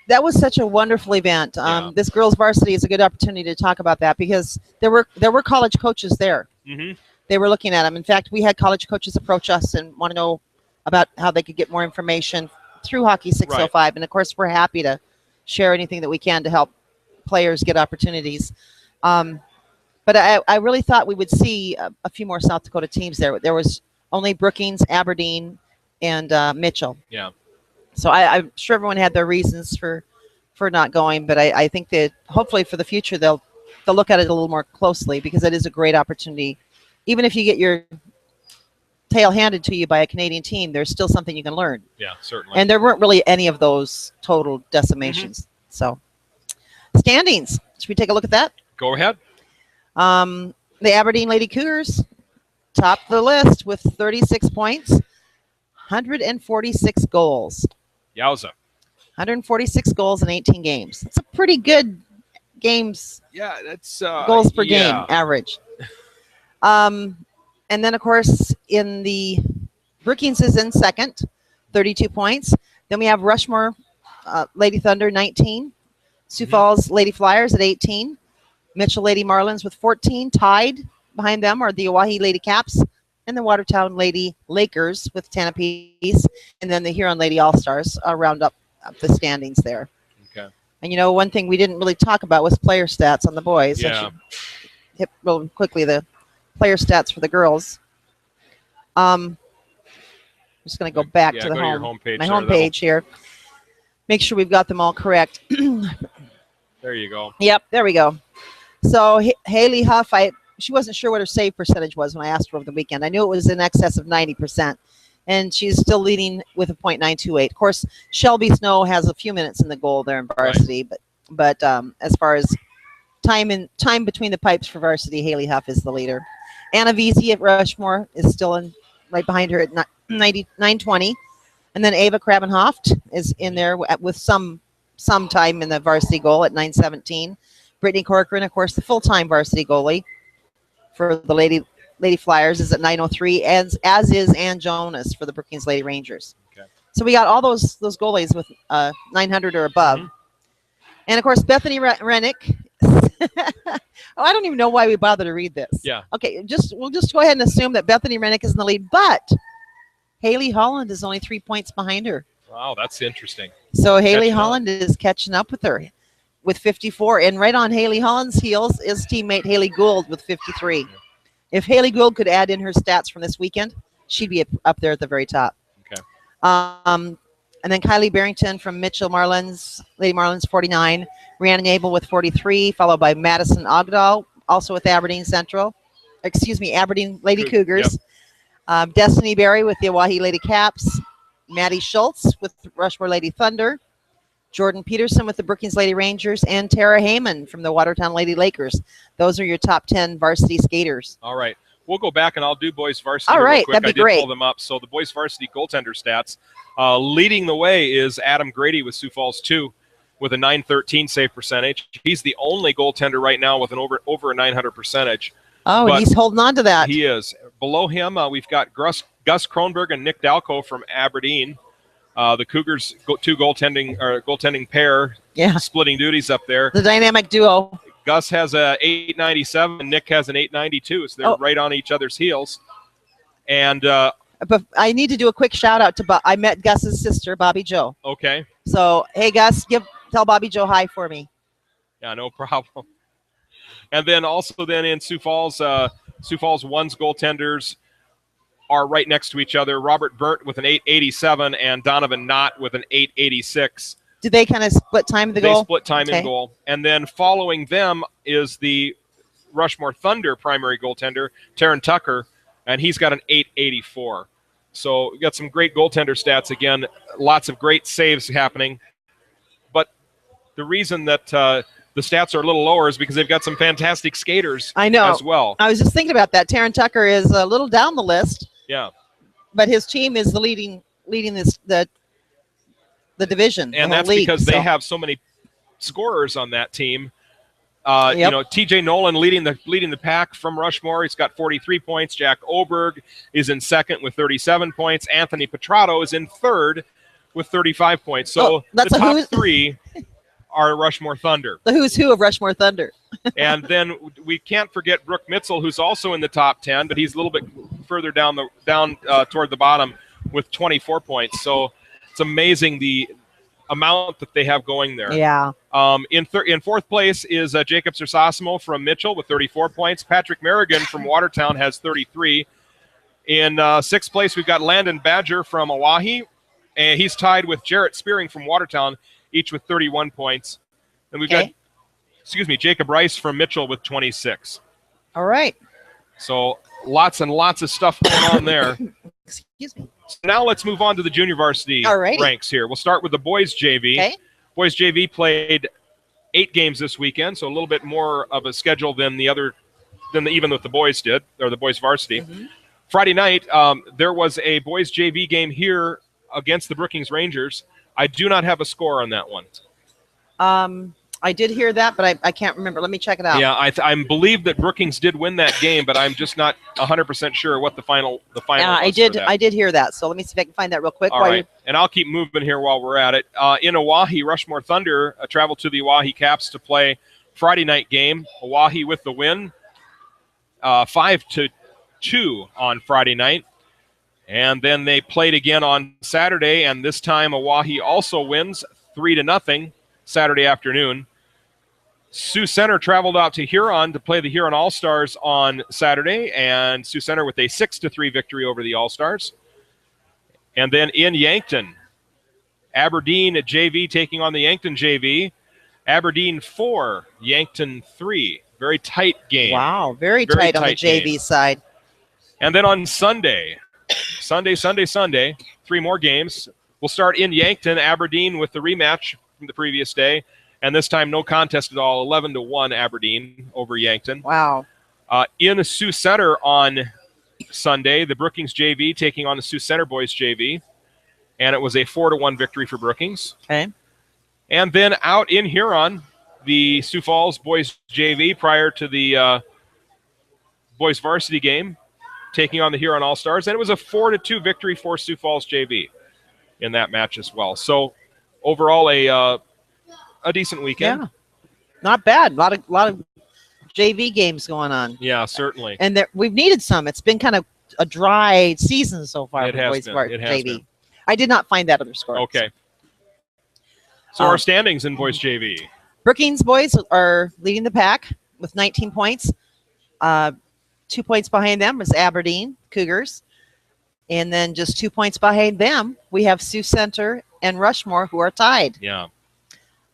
that was such a wonderful event. This girls varsity is a good opportunity to talk about that because there were college coaches there. Mm-hmm. They were looking at them. In fact, we had college coaches approach us and want to know about how they could get more information through Hockey 605. Right. And, of course, we're happy to share anything that we can to help players get opportunities. But I really thought we would see a few more South Dakota teams there. There was only Brookings, Aberdeen, and Mitchell. Yeah. So I'm sure everyone had their reasons for not going, but I think that hopefully for the future they'll look at it a little more closely because it is a great opportunity. Even if you get your tail handed to you by a Canadian team, there's still something you can learn. Yeah, certainly. And there weren't really any of those total decimations. Mm-hmm. So standings. Should we take a look at that? Go ahead. The Aberdeen Lady Cougars top the list with 36 points, 146 goals. Yowza. 146 goals in 18 games. It's a pretty good games. Yeah, that's goals per game average. And then, of course, in the Brookings is in second, 32 points. Then we have Rushmore Lady Thunder, 19. Sioux Falls Lady Flyers at 18. Mitchell Lady Marlins with 14. Tied behind them are the Oahe Lady Caps and the Watertown Lady Lakers with 10 apiece. And then the Huron Lady All-Stars round up the standings there. Okay. And, one thing we didn't really talk about was player stats on the boys. Yeah. I should hit real quickly the player stats for the girls. I'm just going to go back to the my homepage here. Make sure we've got them all correct. There you go. Yep, there we go. So Haley Huff, she wasn't sure what her save percentage was when I asked her over the weekend. I knew it was in excess of 90%, and she's still leading with a .928. Of course, Shelby Snow has a few minutes in the goal there in varsity, right. but as far as time between the pipes for varsity, Haley Huff is the leader. Anna Vesey at Rushmore is still right behind her at 920, and then Ava Krabenhoft is in there with some time in the varsity goal at 917. Brittany Corcoran, of course, the full-time varsity goalie for the Lady Flyers, is at 903, as is Ann Jonas for the Brookings Lady Rangers. Okay. So we got all those goalies with 900 or above. Mm-hmm. And, of course, Bethany Rennick. I don't even know why we bother to read this. Yeah. Okay, we'll just go ahead and assume that Bethany Rennick is in the lead, but Haley Holland is only 3 points behind her. Wow, that's interesting. So Haley Holland is catching up with her with 54. And right on Haley Holland's heels is teammate Haley Gould with 53. If Haley Gould could add in her stats from this weekend, she'd be up there at the very top. Okay. And then Kylie Barrington from Mitchell Marlins, Lady Marlins, 49. Rhiannon Abel with 43, followed by Madison Ogdahl, also with Aberdeen Aberdeen Lady Cougars. Yep. Destiny Berry with the Oahe Lady Caps. Maddie Schultz with Rushmore Lady Thunder. Jordan Peterson with the Brookings Lady Rangers. And Tara Heyman from the Watertown Lady Lakers. Those are your top 10 varsity skaters. All right. We'll go back and I'll do boys varsity. All right, real quick. that'd be great. I did pull them up. So the boys varsity goaltender stats. Leading the way is Adam Grady with Sioux Falls 2 with a 913 save percentage. He's the only goaltender right now with an over a 900 percentage. Oh, but he's holding on to that. He is. Below him, we've got Gus Kronberg and Nick Dalco from Aberdeen. The Cougars, two goaltending pair, splitting duties up there. The dynamic duo. Gus has a 897 and Nick has an 892, so they're right on each other's heels. And but I need to do a quick shout out to I met Gus's sister, Bobby Joe. Okay. So hey Gus, tell Bobby Joe hi for me. Yeah, no problem. And then also in Sioux Falls 1's goaltenders are right next to each other. Robert Burt with an 887 and Donovan Knott with an 886. Did they kind of split time in the goal? They split time in goal. And then following them is the Rushmore Thunder primary goaltender, Taryn Tucker, and he's got an .884. So we got some great goaltender stats again. Lots of great saves happening. But the reason that the stats are a little lower is because they've got some fantastic skaters as well. I was just thinking about that. Taryn Tucker is a little down the list. Yeah. But his team is the leading the division. And that's league, because they have so many scorers on that team. Yep. You know, TJ Nolan leading the pack from Rushmore. He's got 43 points. Jack Oberg is in second with 37 points. Anthony Petrato is in third with 35 points. So the top three are Rushmore Thunder. The who's who of Rushmore Thunder. And then we can't forget Brooke Mitzel, who's also in the top 10, but he's a little bit further down toward the bottom with 24 points. So it's amazing the amount that they have going there. Yeah. In fourth place is Jacob Sersasimo from Mitchell with 34 points. Patrick Merrigan from Watertown has 33. In sixth place, we've got Landon Badger from Oahe, and he's tied with Jarrett Spearing from Watertown, each with 31 points. And we've got, Jacob Rice from Mitchell with 26. All right. So lots and lots of stuff going on there. Excuse me. So now let's move on to the junior varsity ranks here. We'll start with the boys JV. Okay. Boys JV played 8 games this weekend, so a little bit more of a schedule than even with the boys did, or the boys varsity. Mm-hmm. Friday night, there was a boys JV game here against the Brookings Rangers. I do not have a score on that one. I did hear that, but I can't remember. Let me check it out. Yeah, I believe that Brookings did win that game, but I'm just not 100% sure what the final. Yeah, I did hear that. So let me see if I can find that real quick. All right, and I'll keep moving here while we're at it. In Oahe, Rushmore Thunder traveled to the Oahe Caps to play Friday night game. Oahe with the win, 5-2 on Friday night, and then they played again on Saturday, and this time Oahe also wins 3-0 Saturday afternoon. Sioux Center traveled out to Huron to play the Huron All-Stars on Saturday, and Sioux Center with a 6-3 victory over the All-Stars. And then in Yankton, Aberdeen at JV taking on the Yankton JV. Aberdeen 4, Yankton 3. Very tight game. Wow, very tight on the JV side. And then on Sunday, 3 more games. We'll start in Yankton, Aberdeen with the rematch from the previous day. And this time, no contest at all, 11-1 Aberdeen over Yankton. Wow. In Sioux Center on Sunday, the Brookings JV taking on the Sioux Center boys JV. And it was a 4-1 victory for Brookings. Okay. And then out in Huron, the Sioux Falls boys JV prior to the boys varsity game taking on the Huron All-Stars. And it was a 4-2 victory for Sioux Falls JV in that match as well. So overall, a decent weekend. Yeah, not bad. A lot of JV games going on. Yeah, certainly. And we've needed some. It's been kind of a dry season so far. It has been. It has JV. been. I did not find that other score. Okay. So our standings in boys JV. Brookings boys are leading the pack with 19 points. 2 points behind them is Aberdeen Cougars. And then just 2 points behind them, we have Sioux Center and Rushmore, who are tied. Yeah.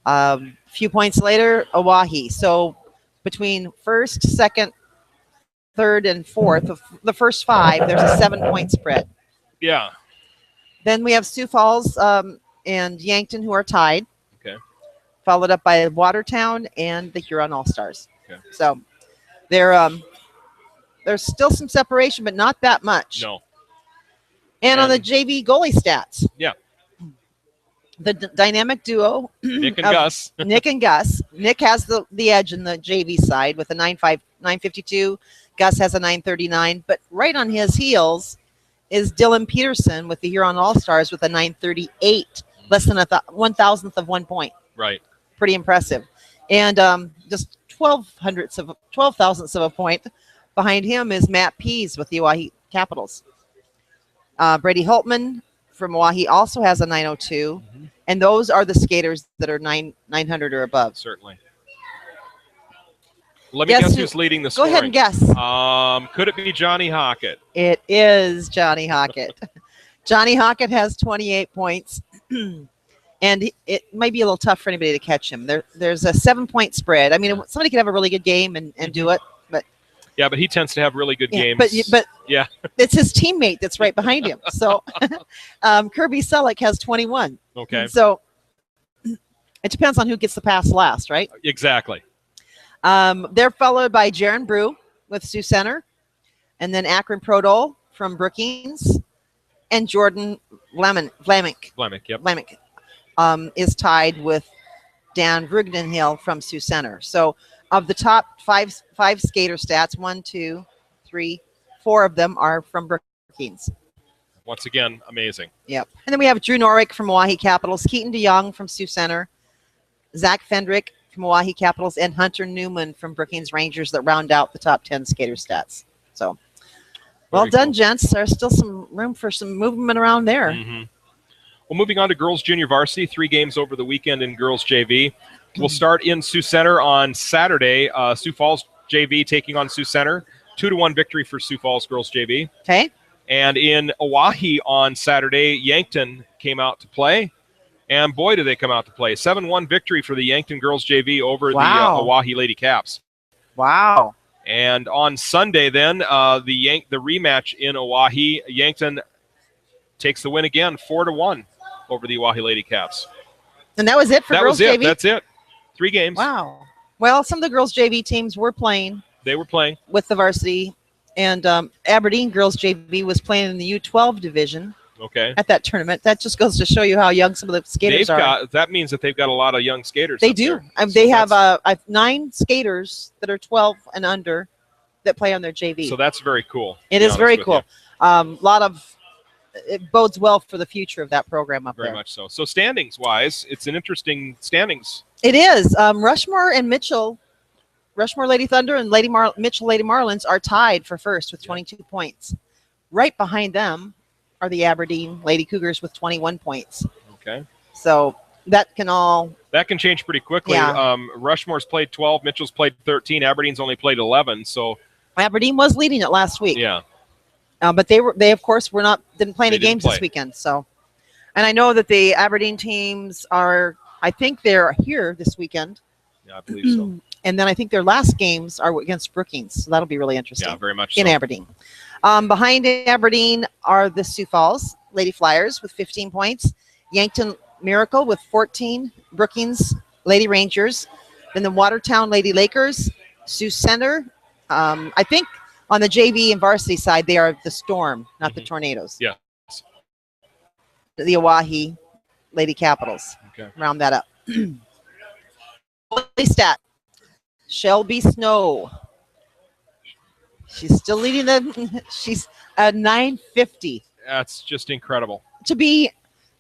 A few points later, Oahe. So between first, second, third, and fourth, the first 5, there's a 7-point spread. Yeah. Then we have Sioux Falls and Yankton, who are tied. Okay. Followed up by Watertown and the Huron All-Stars. Okay. So there's still some separation, but not that much. No. And on the JV goalie stats. Yeah. The dynamic duo, Nick and Gus. Nick and Gus. Nick has the edge in the JV side with a 952. Gus has a 939. But right on his heels is Dylan Peterson with the Huron All-Stars with a 938, less than 1,000th of 1 point. Right. Pretty impressive. And just 12,000ths of a point behind him is Matt Pease with the Oahe Capitals. Brady Holtman from Oahe also has a 902, and those are the skaters that are 900 or above. Certainly. Let me guess who's leading the Go scoring. ahead and guess. Could it be Johnny Hockett? It is Johnny Hockett. Johnny Hockett has 28 points, and it might be a little tough for anybody to catch him. There's a 7-point spread. I mean, somebody could have a really good game and do it, but Yeah, but he tends to have really good games. But yeah, it's his teammate that's right behind him. So Kirby Selleck has 21. Okay. So it depends on who gets the pass last, right? Exactly. They're followed by Jaron Brew with Sioux Center, and then Akron Prodol from Brookings, and Jordan Vlamick is tied with Dan Brugdenhill from Sioux Center. So of the top five skater stats, 1, 2, 3, 4 of them are from Brookings. Once again, amazing. Yep. And then we have Drew Norwick from Milwaukee Capitals, Keaton DeYoung from Sioux Center, Zach Fendrick from Milwaukee Capitals, and Hunter Newman from Brookings Rangers that round out the top 10 skater stats. So well done, cool. Gents. There's still some room for some movement around there. Mm-hmm. Well, moving on to girls junior varsity, 3 games over the weekend in girls JV. We'll start in Sioux Center on Saturday. Sioux Falls JV taking on Sioux Center. 2-1 victory for Sioux Falls girls JV. Okay. And in Oahe on Saturday, Yankton came out to play. And boy, did they come out to play. 7-1 victory for the Yankton girls JV over the Oahe Lady Caps. Wow. And on Sunday then, the rematch in Oahe, Yankton takes the win again, 4-1 over the Oahe Lady Caps. And that was it for girls JV? That's it. 3 games. Wow. Well, some of the girls JV teams were playing. They were playing. With the varsity. And Aberdeen girls JV was playing in the U12 division. Okay. At that tournament. That just goes to show you how young some of the skaters are. That means that they've got a lot of young skaters. They do. They have 9 skaters that are 12 and under that play on their JV. So that's very cool. It is very cool. It bodes well for the future of that program up there. Very much so. So standings-wise, it's an interesting standings. It is. Rushmore and Mitchell, Rushmore Lady Thunder and Mitchell Lady Marlins are tied for first with 22 points. Right behind them are the Aberdeen Lady Cougars with 21 points. Okay. So that can change pretty quickly. Yeah. Rushmore's played 12, Mitchell's played 13, Aberdeen's only played 11. So Aberdeen was leading it last week. Yeah. But they of course didn't play any games this weekend. So, and I know that the Aberdeen teams I think they're here this weekend. Yeah, I believe so. And then I think their last games are against Brookings. So that'll be really interesting. Yeah, very much in so. Aberdeen. Behind Aberdeen are the Sioux Falls Lady Flyers with 15 points, Yankton Miracle with 14, Brookings Lady Rangers, then the Watertown Lady Lakers, Sioux Center. I think on the JV and varsity side, they are the Storm, not the Tornadoes. Yeah. The Oahe Lady Capitals. Okay. Round that up. Stat. Shelby Snow. She's still leading she's at 950. That's just incredible. To be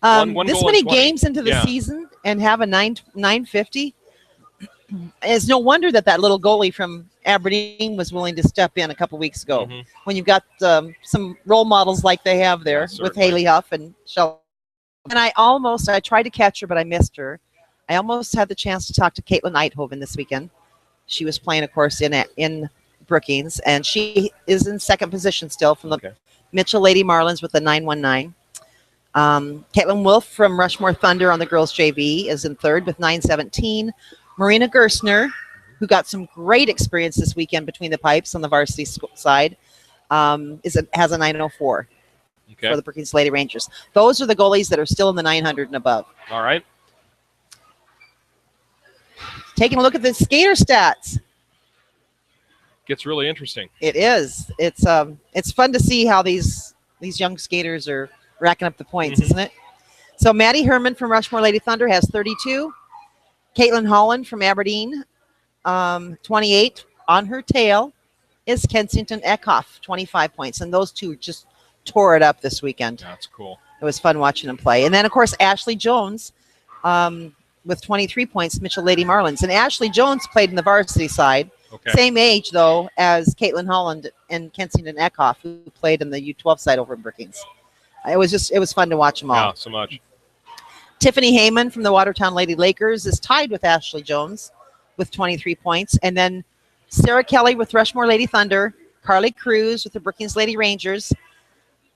this many games into the season and have a 950. It's no wonder that little goalie from Aberdeen was willing to step in a couple weeks ago. When you've got some role models like they have there with Haley Huff and Shelby. And I tried to catch her, but I missed her. I almost had the chance to talk to Caitlin Eidhoven this weekend. She was playing, of course, in Brookings, and she is in second position still from the Mitchell Lady Marlins with the 919. Caitlin Wolf from Rushmore Thunder on the girls JV is in third with 917. Marina Gerstner, who got some great experience this weekend between the pipes on the varsity side, has a 904 for the Brookings Lady Rangers. Those are the goalies that are still in the 900 and above. All right. Taking a look at the skater stats. Gets really interesting. It is. It's fun to see how these young skaters are racking up the points, isn't it? So Maddie Herman from Rushmore Lady Thunder has 32. Caitlin Holland from Aberdeen, 28. On her tail is Kensington Eckhoff, 25 points. And those two just tore it up this weekend. That's cool. It was fun watching them play. And then, of course, Ashley Jones with 23 points, Mitchell Lady Marlins. And Ashley Jones played in the varsity side. Same age, though, as Caitlin Holland and Kensington Eckhoff, who played in the U12 side over in Brookings. It was fun to watch them all. Yeah, so much. Tiffany Heyman from the Watertown Lady Lakers is tied with Ashley Jones with 23 points. And then Sarah Kelly with Rushmore Lady Thunder, Carly Cruz with the Brookings Lady Rangers,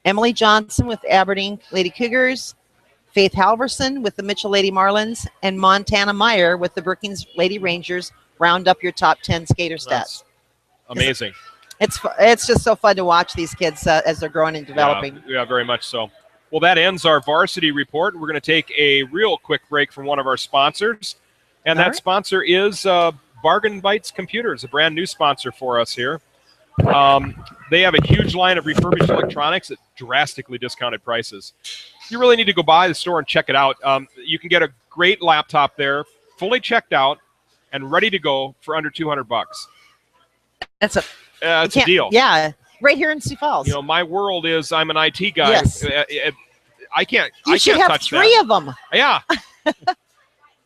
Emily Johnson with Aberdeen Lady Cougars, Faith Halverson with the Mitchell Lady Marlins, and Montana Meyer with the Brookings Lady Rangers round up your top 10 skater stats. That's amazing. It's just so fun to watch these kids as they're growing and developing. Yeah, very much so. Well, that ends our varsity report. We're going to take a real quick break from one of our sponsors, and that sponsor is Bargain Bites Computers, a brand new sponsor for us here. They have a huge line of refurbished electronics at drastically discounted prices. You really need to go by the store and check it out. You can get a great laptop there, fully checked out and ready to go for under $200. It's a deal. Yeah, right here in Sioux Falls. You know, my world is I'm an IT guy. Yes. I can't. You should have touch three that. of them. Yeah.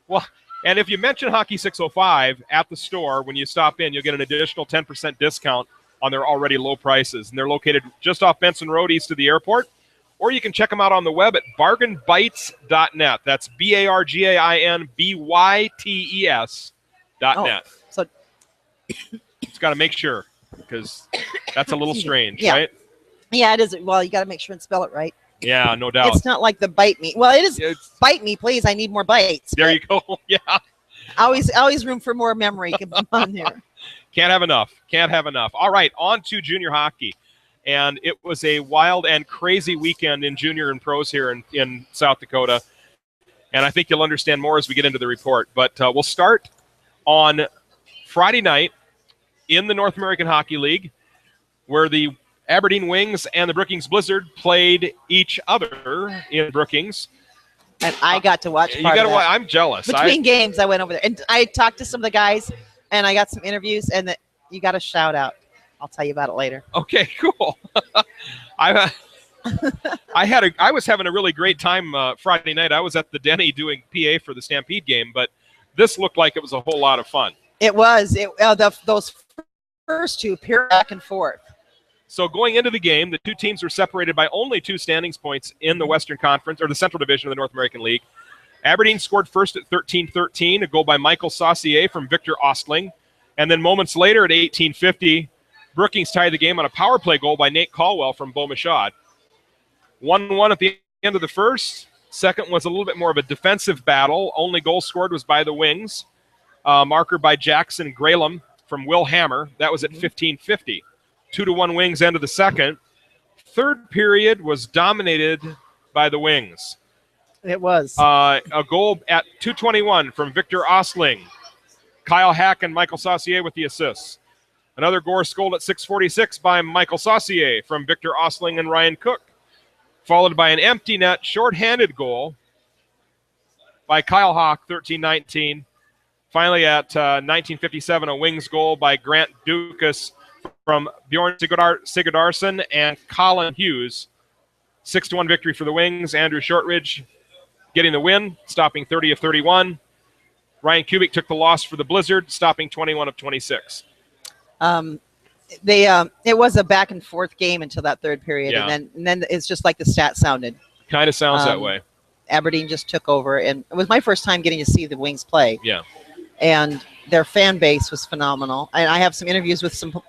Well, and if you mention Hockey 605 at the store when you stop in, you'll get an additional 10% discount on their already low prices. And they're located just off Benson Road east of the airport. Or you can check them out on the web at bargainbytes.net. That's bargainbytes.net. So it's got to make sure, because that's a little strange, Yeah. right? Yeah, it is. Well, you got to make sure and spell it right. Yeah, no doubt. It's not like the bite me. Well, it is. It's- Bite me, please. I need more bites. There you go. Yeah. Always room for more memory. Come on here. Can't have enough. Can't have enough. All right, on to junior hockey. And it was a wild and crazy weekend in junior and pros here in South Dakota. And I think you'll understand more as we get into the report. But we'll start on Friday night in the North American Hockey League, where the Aberdeen Wings and the Brookings Blizzard played each other in Brookings. And I got to watch part of that. I'm jealous. Between games, I went over there. And I talked to some of the guys, and I got some interviews, and you got a shout out. I'll tell you about it later. Okay, cool. I was having a really great time Friday night. I was at the Denny doing PA for the Stampede game, but this looked like it was a whole lot of fun. It was. Those first two, pure back and forth. So going into the game, the two teams were separated by only 2 standings points in the Western Conference, or the Central Division of the North American League. Aberdeen scored first at 13-13, a goal by Michael Saucier from Victor Ostling. And then moments later at 18:50, Brookings tied the game on a power play goal by Nate Caldwell from Beaumachad. 1-1 at the end of the first. Second was a little bit more of a defensive battle. Only goal scored was by the Wings. Marker by Jackson Graylam from Will Hammer. That was at 15:50. 2-1 Wings end of the second. Third period was dominated by the Wings. It was. A goal at 2:21 from Victor Ostling. Kyle Hack and Michael Saucier with the assists. Another goal scored at 6:46 by Michael Saucier from Victor Ostling and Ryan Cook. Followed by an empty net, shorthanded goal by Kyle Hawk, 13-19. Finally at 19:57, a Wings goal by Grant Dukas from Bjorn Sigurdarsson and Colin Hughes. 6-1 victory for the Wings. Andrew Shortridge getting the win, stopping 30 of 31. Ryan Kubik took the loss for the Blizzard, stopping 21 of 26. It was a back and forth game until that third period, Yeah. and then it's just like the stat sounded. Kind of sounds that way. Aberdeen just took over, and it was my first time getting to see the Wings play. Yeah. And their fan base was phenomenal. And I have some interviews with some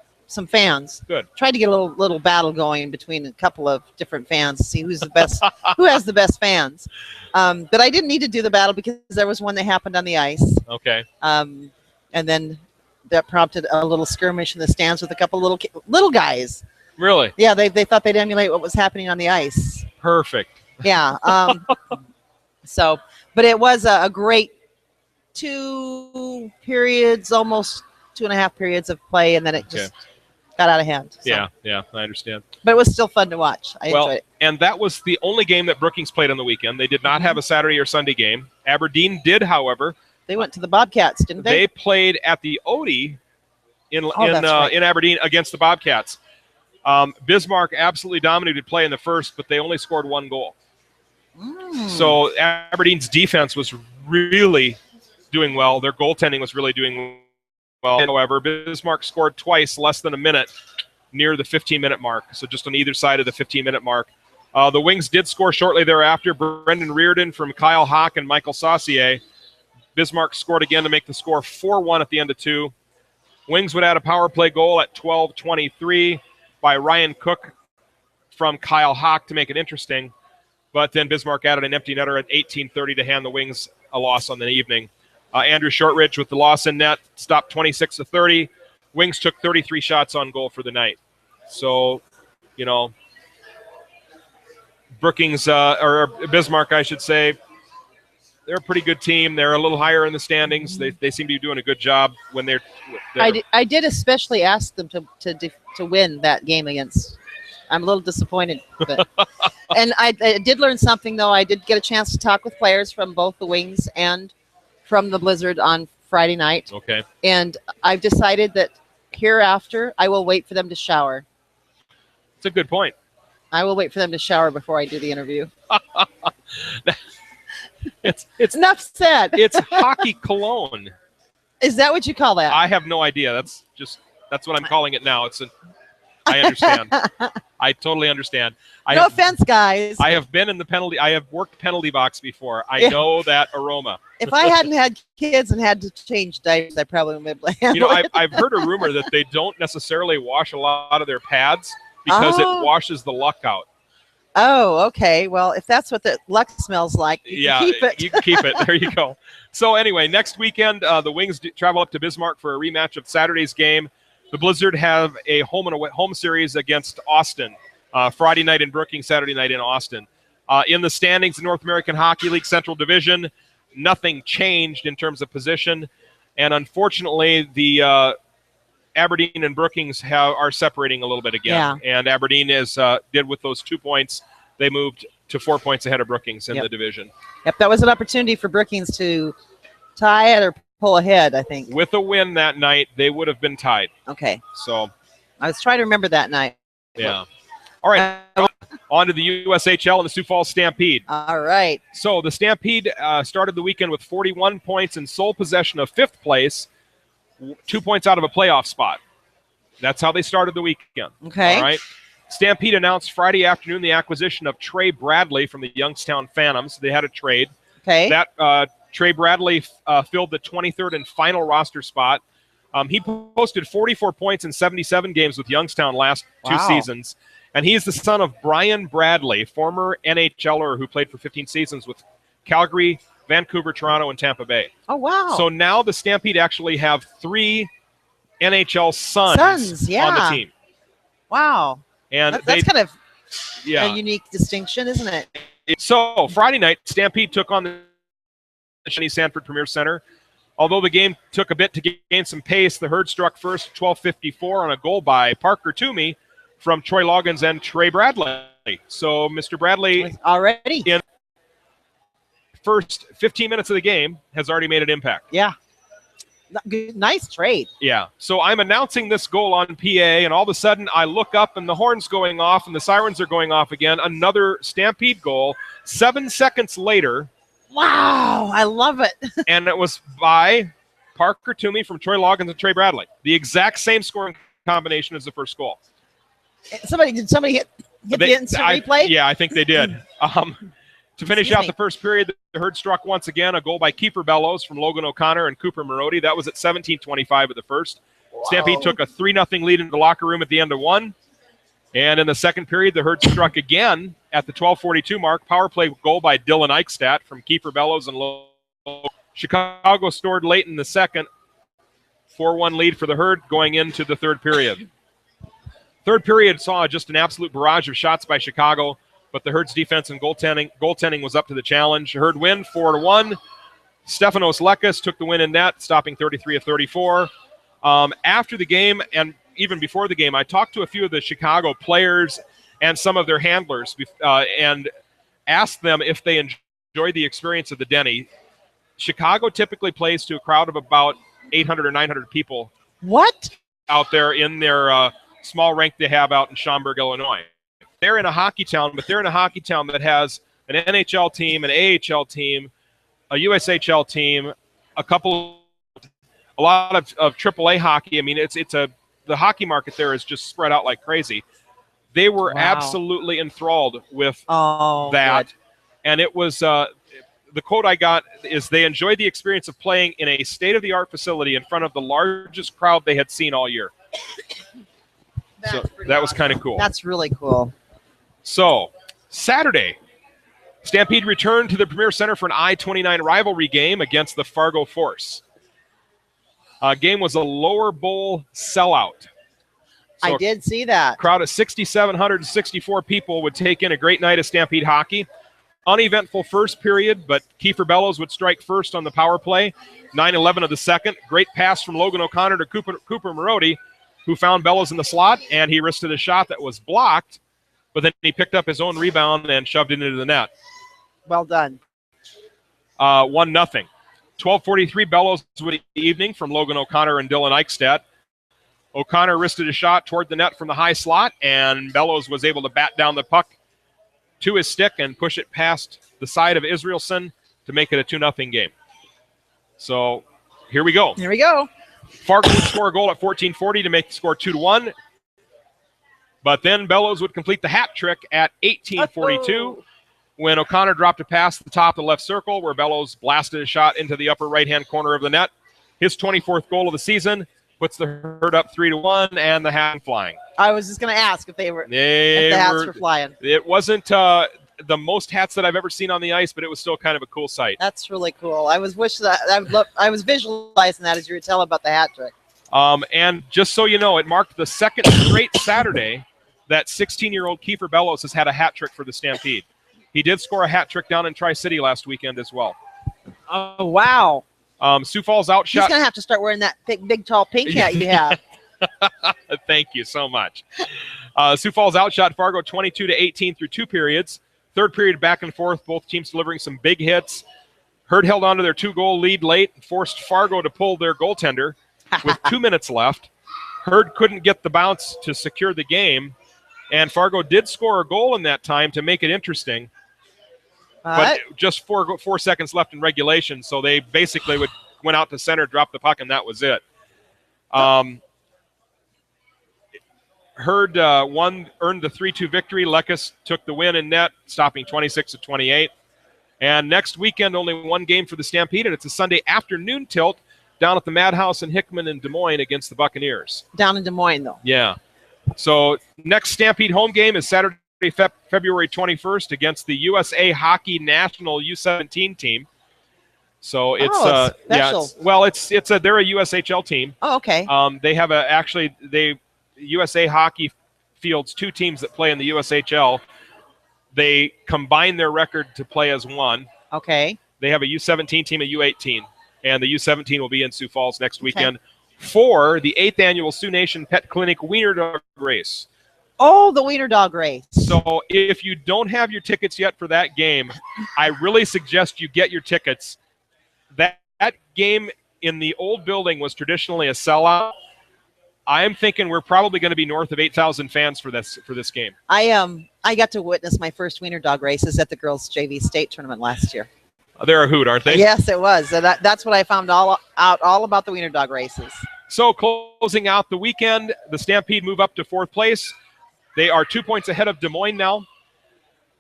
fans. Good. Tried to get a little battle going between a couple of different fans to see who's the best, who has the best fans. But I didn't need to do the battle because there was one that happened on the ice. Okay. And then that prompted a little skirmish in the stands with a couple little guys. Really? Yeah, they thought they'd emulate what was happening on the ice. Perfect. Yeah. But it was a great 2 periods, almost 2.5 periods of play, and then it just got out of hand. So. Yeah, I understand. But it was still fun to watch. I enjoyed it. And that was the only game that Brookings played on the weekend. They did not have a Saturday or Sunday game. Aberdeen did, however. They went to the Bobcats, didn't they? They played at the Odie in right. Aberdeen against the Bobcats. Bismarck absolutely dominated play in the first, but they only scored 1 goal. So Aberdeen's defense was really doing well. Their goaltending was really doing well. However, Bismarck scored twice less than a minute near the 15-minute mark, so just on either side of the 15-minute mark. The Wings did score shortly thereafter. Brendan Reardon from Kyle Hawk and Michael Saucier. Bismarck scored again to make the score 4-1 at the end of 2. Wings would add a power play goal at 12:23 by Ryan Cook from Kyle Hawk to make it interesting. But then Bismarck added an empty netter at 18:30 to hand the Wings a loss on the evening. Andrew Shortridge with the loss in net, stopped 26 of 30. Wings took 33 shots on goal for the night. So, you know, Brookings, or Bismarck, I should say, they're a pretty good team. They're a little higher in the standings. They seem to be doing a good job when they're I did especially ask them to win that game against. I'm a little disappointed. But, and I did learn something, though. I did get a chance to talk with players from both the Wings and from the Blizzard on Friday night. Okay. And I've decided that hereafter I will wait for them to shower. It's a good point. I will wait for them to shower before I do the interview. It's enough said. It's hockey cologne. Is that what you call that? I have no idea. That's what I'm calling it now. I understand. I totally understand. No offense, guys. I have been in the penalty. I have worked penalty box before. I know that aroma. If I hadn't had kids and had to change diapers, I probably would have been. You know, I've heard a rumor that they don't necessarily wash a lot of their pads because it washes the luck out. Oh, okay. Well, if that's what the luck smells like, you can keep it. You can keep it. There you go. So anyway, next weekend, the Wings travel up to Bismarck for a rematch of Saturday's game. The Blizzard have a home series against Austin. Friday night in Brookings, Saturday night in Austin. In the standings, the North American Hockey League Central Division, nothing changed in terms of position. And unfortunately, the Aberdeen and Brookings are separating a little bit again. Yeah. And Aberdeen did with those 2 points. They moved to 4 points ahead of Brookings in the division. Yep, that was an opportunity for Brookings to tie it or pull ahead, I think. With a win that night, they would have been tied. Okay. So I was trying to remember that night. Yeah. All right. On to the USHL and the Sioux Falls Stampede. All right. So the Stampede started the weekend with 41 points and sole possession of 5th place, 2 points out of a playoff spot. That's how they started the weekend. Okay. All right. Stampede announced Friday afternoon the acquisition of Trey Bradley from the Youngstown Phantoms. They had a trade. Okay. That Trey Bradley filled the 23rd and final roster spot. He posted 44 points in 77 games with Youngstown last 2 seasons. And he is the son of Brian Bradley, former NHLer who played for 15 seasons with Calgary, Vancouver, Toronto, and Tampa Bay. Oh, wow. So now the Stampede actually have 3 NHL sons on the team. Wow. And that's kind of a unique distinction, isn't it? So Friday night, Stampede took on the Sanford Premier Center. Although the game took a bit to gain some pace, the Herd struck first 12:54 on a goal by Parker Toomey from Troy Loggins and Trey Bradley. So Mr. Bradley already in first 15 minutes of the game has already made an impact. Yeah. Nice trade. Yeah. So I'm announcing this goal on PA, and all of a sudden I look up and the horn's going off and the sirens are going off again. Another Stampede goal. 7 seconds later. Wow. I love it. And it was by Parker Toomey from Troy Loggins and Trey Bradley. The exact same scoring combination as the first goal. Did somebody hit the instant replay? Yeah, I think they did. To finish out the first period, the Herd struck once again a goal by Kiefer Bellows from Logan O'Connor and Cooper Marody. That was at 17:25 of the first. Whoa. Stampede took a 3-0 lead into the locker room at the end of one. And in the second period, the Herd struck again at the 12:42 mark. Power play goal by Dylan Eichstadt from Kiefer Bellows and Logan. Chicago scored late in the second. 4-1 lead for the Herd going into the third period. Third period saw just an absolute barrage of shots by Chicago, but the Herd's defense and goaltending was up to the challenge. Herd win 4-1. Stefanos Lekas took the win in net, stopping 33 of 34. After the game and even before the game, I talked to a few of the Chicago players and some of their handlers and asked them if they enjoyed the experience of the Denny. Chicago typically plays to a crowd of about 800 or 900 people. What? Out there in their small rink they have out in Schaumburg, Illinois. They're in a hockey town, but they're in a hockey town that has an NHL team, an AHL team, a USHL team, a lot of AAA hockey. I mean, the hockey market there is just spread out like crazy. They were absolutely enthralled with that. Good. And it was the quote I got is they enjoyed the experience of playing in a state-of-the-art facility in front of the largest crowd they had seen all year. So that was kind of cool. That's really cool. So Saturday, Stampede returned to the Premier Center for an I-29 rivalry game against the Fargo Force. Game was a lower bowl sellout. So I did see that. Crowd of 6,764 people would take in a great night of Stampede hockey. Uneventful first period, but Kiefer Bellows would strike first on the power play. 9-11 of the second. Great pass from Logan O'Connor to Cooper Marody, who found Bellows in the slot, and he risked a shot that was blocked, but then he picked up his own rebound and shoved it into the net. Well done. 1-0. 12:43 Bellows with the evening from Logan O'Connor and Dylan Eichstadt. O'Connor risked a shot toward the net from the high slot, and Bellows was able to bat down the puck to his stick and push it past the side of Israelson to make it a 2-0 game. So here we go. Here we go. Fargo would score a goal at 14:40 to make the score 2-1. But then Bellows would complete the hat trick at 18:42 when O'Connor dropped a pass at the top of the left circle where Bellows blasted a shot into the upper right-hand corner of the net. His 24th goal of the season puts the Herd up 3-1 and the hat flying. I was just going to ask if the hats were flying. It wasn't the most hats that I've ever seen on the ice, but it was still kind of a cool sight. That's really cool. I was visualizing that as you were telling about the hat trick. And just so you know, it marked the second straight Saturday that 16-year-old Kiefer Bellows has had a hat trick for the Stampede. He did score a hat trick down in Tri-City last weekend as well. Oh, wow. Sioux Falls outshot. He's going to have to start wearing that big, tall pink hat you have. Thank you so much. Sioux Falls outshot Fargo 22-18 through 2 periods. Third period back and forth, both teams delivering some big hits. Herd held on to their 2-goal lead late, forced Fargo to pull their goaltender with 2 minutes left. Herd couldn't get the bounce to secure the game, and Fargo did score a goal in that time to make it interesting. But just 4 seconds left in regulation, so they basically went out to center, dropped the puck, and that was it. Herd earned the 3-2 victory. Lekes took the win in net, stopping 26-28. And next weekend, only one game for the Stampede, and it's a Sunday afternoon tilt down at the Madhouse in Hickman in Des Moines against the Buccaneers. Down in Des Moines, though. Yeah. So next Stampede home game is Saturday, February 21st against the USA Hockey National U17 team. So it's they're a USHL team. Oh, okay. They have USA Hockey fields 2 teams that play in the USHL. They combine their record to play as one. Okay. They have a U17 team, a U18, and the U17 will be in Sioux Falls next weekend for the 8th annual Sioux Nation Pet Clinic Wiener Dog Race. Oh, the Wiener Dog Race. So if you don't have your tickets yet for that game, I really suggest you get your tickets. That game in the old building was traditionally a sellout. I am thinking we're probably going to be north of 8,000 fans for this game. I got to witness my first Wiener Dog races at the girls' JV state tournament last year. They're a hoot, aren't they? Yes, it was. And that's what I found all about the Wiener Dog races. So closing out the weekend, the Stampede move up to 4th place. They are 2 points ahead of Des Moines now.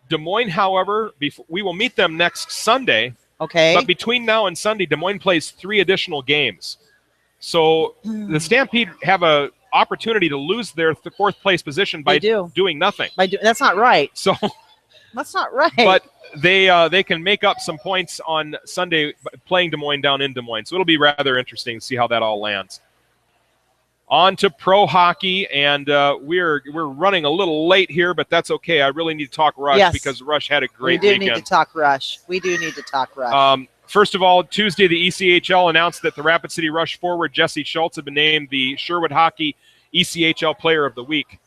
Des Moines, however, we will meet them next Sunday. Okay. But between now and Sunday, Des Moines plays 3 additional games. So the Stampede have an opportunity to lose their 4th place position by doing nothing. That's not right. So that's not right. But they can make up some points on Sunday playing Des Moines down in Des Moines. So it'll be rather interesting to see how that all lands. On to pro hockey, and we're running a little late here, but that's okay. I really need to talk Rush because Rush had a great weekend. We do need to talk Rush. First of all, Tuesday, the ECHL announced that the Rapid City Rush forward, Jesse Schultz, had been named the Sherwood Hockey ECHL Player of the Week.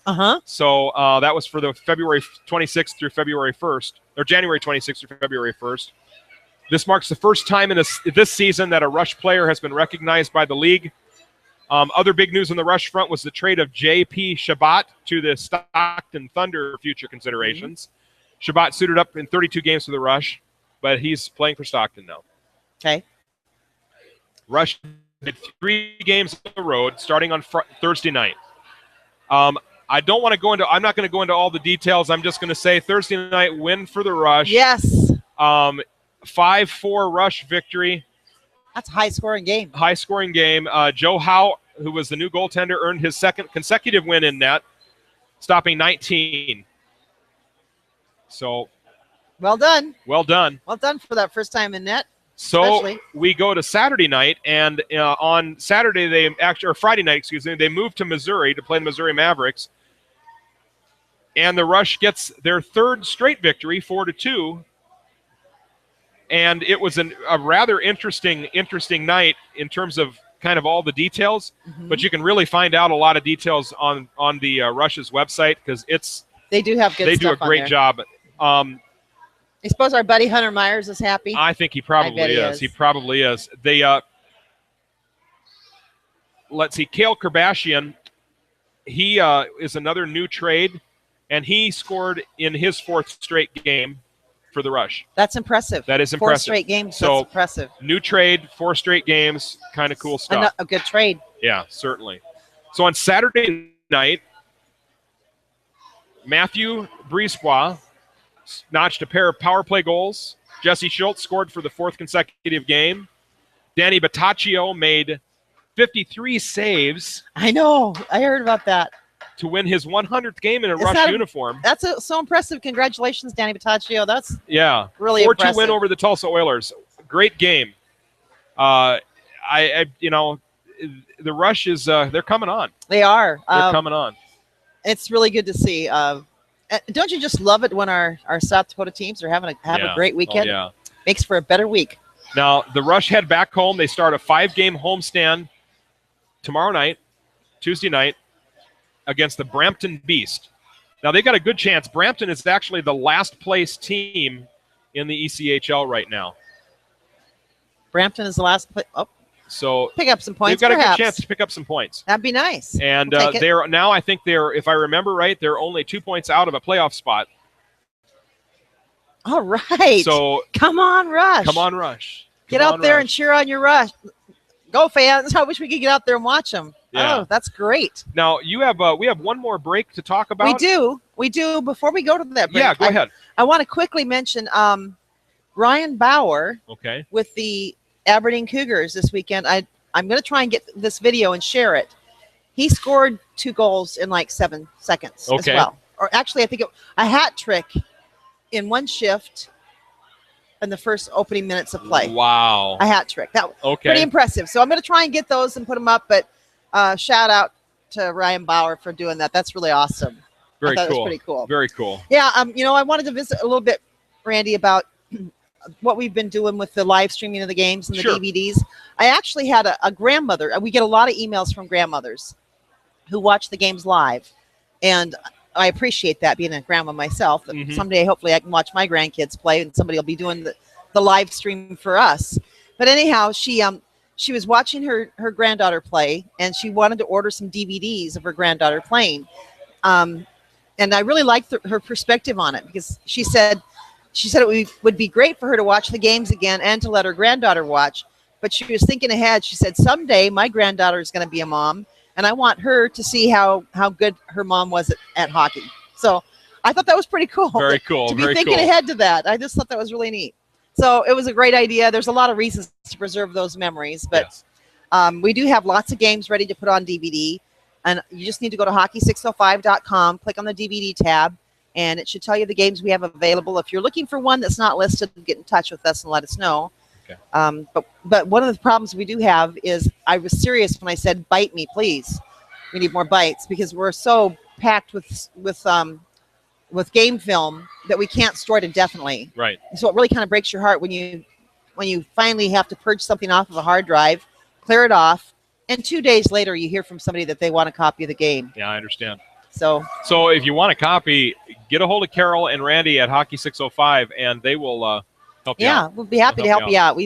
So that was for the February 26th through February 1st, or January 26th through February 1st. This marks the first time in this season that a Rush player has been recognized by the league. Other big news on the Rush front was the trade of J.P. Shabbat to the Stockton Thunder future considerations. Shabbat suited up in 32 games for the Rush, but he's playing for Stockton now. Okay. Rush did 3 games on the road starting on Thursday night. I'm not going to go into all the details. I'm just going to say Thursday night win for the Rush. Yes. 5-4 Rush victory. That's a high-scoring game. High-scoring game. Joe Howe, who was the new goaltender, earned his 2nd consecutive win in net, stopping 19. So, well done. Well done. Well done for that first time in net. So especially. we go to Saturday night, and on Saturday or Friday night, excuse me, they moved to Missouri to play the Missouri Mavericks, and the Rush gets their third straight victory, 4-2. And it was a rather interesting night in terms of kind of all the details, but you can really find out a lot of details on the Rush's website because they do have good. They do a great job. I suppose our buddy Hunter Myers is happy. I think he probably is. He probably is. They let's see, Cale Kerbashian, he is another new trade, and he scored in his fourth straight game for the Rush. That's impressive. That is 4 impressive. straight games. So, that's impressive. New trade, 4 straight games, kind of cool stuff. A good trade. Yeah, certainly. So on Saturday night, Matthew Brisebois notched a pair of power play goals. Jesse Schultz scored for the 4th consecutive game. Danny Battaccio made 53 saves. I know. I heard about that. To win his 100th game in a Rush uniform. That's so impressive. Congratulations, Danny Battaccio. That's really 4-2 impressive. win over the Tulsa Oilers. Great game. The Rush is they're coming on. They are. They're coming on. It's really good to see. Don't you just love it when our South Dakota teams are having a great weekend? Oh, yeah. Makes for a better week. Now, the Rush head back home. They start a 5-game homestand tomorrow night, Tuesday night, against the Brampton Beast. Now, they've got a good chance. Brampton is actually the last place team in the ECHL right now. Brampton is the last place. Oh, so pick up some points. They've got perhaps. a good chance to pick up some points. That'd be nice. And they're now, I think if I remember right, they're only 2 points out of a playoff spot. All right. So come on, Rush. Come on, Rush. Get out there and cheer on your Rush. Go, fans. I wish we could get out there and watch them. Yeah. Oh, that's great. Now, we have one more break to talk about. We do. Before we go to that break, yeah, go ahead. I want to quickly mention Ryan Bauer with the Aberdeen Cougars this weekend. I'm going to try and get this video and share it. He scored 2 goals in like 7 seconds as well. Or actually, I think a hat trick in one shift in the first opening minutes of play. Wow. A hat trick. That was pretty impressive. So I'm going to try and get those and put them up, but shout out to Ryan Bauer for doing that. That's really awesome. Very cool. That was pretty cool. Very cool. Yeah, I wanted to visit a little bit, Randy, about what we've been doing with the live streaming of the games and the DVDs. I actually had a grandmother. We get a lot of emails from grandmothers who watch the games live, and I appreciate that, being a grandma myself. Someday, hopefully, I can watch my grandkids play, and somebody will be doing the live stream for us. But anyhow, she was watching her granddaughter play, and she wanted to order some DVDs of her granddaughter playing. And I really liked her perspective on it, because she said it would be great for her to watch the games again and to let her granddaughter watch. But she was thinking ahead. She said, someday my granddaughter is going to be a mom, and I want her to see how good her mom was at hockey. So I thought that was pretty cool. Very cool. To be thinking ahead to that. I just thought that was really neat. So it was a great idea. There's a lot of reasons to preserve those memories, but we do have lots of games ready to put on DVD, and you just need to go to hockey605.com, click on the DVD tab, and it should tell you the games we have available. If you're looking for one that's not listed, get in touch with us and let us know. Okay. But one of the problems we do have is, I was serious when I said, bite me, please. We need more bites, because we're so packed with game film that we can't store it indefinitely. Right. So it really kind of breaks your heart when you finally have to purge something off of a hard drive, clear it off, and 2 days later you hear from somebody that they want a copy of the game. Yeah, I understand. So if you want a copy, get a hold of Carol and Randy at Hockey 605, and they will help you out. Yeah, we'll be happy to help you out.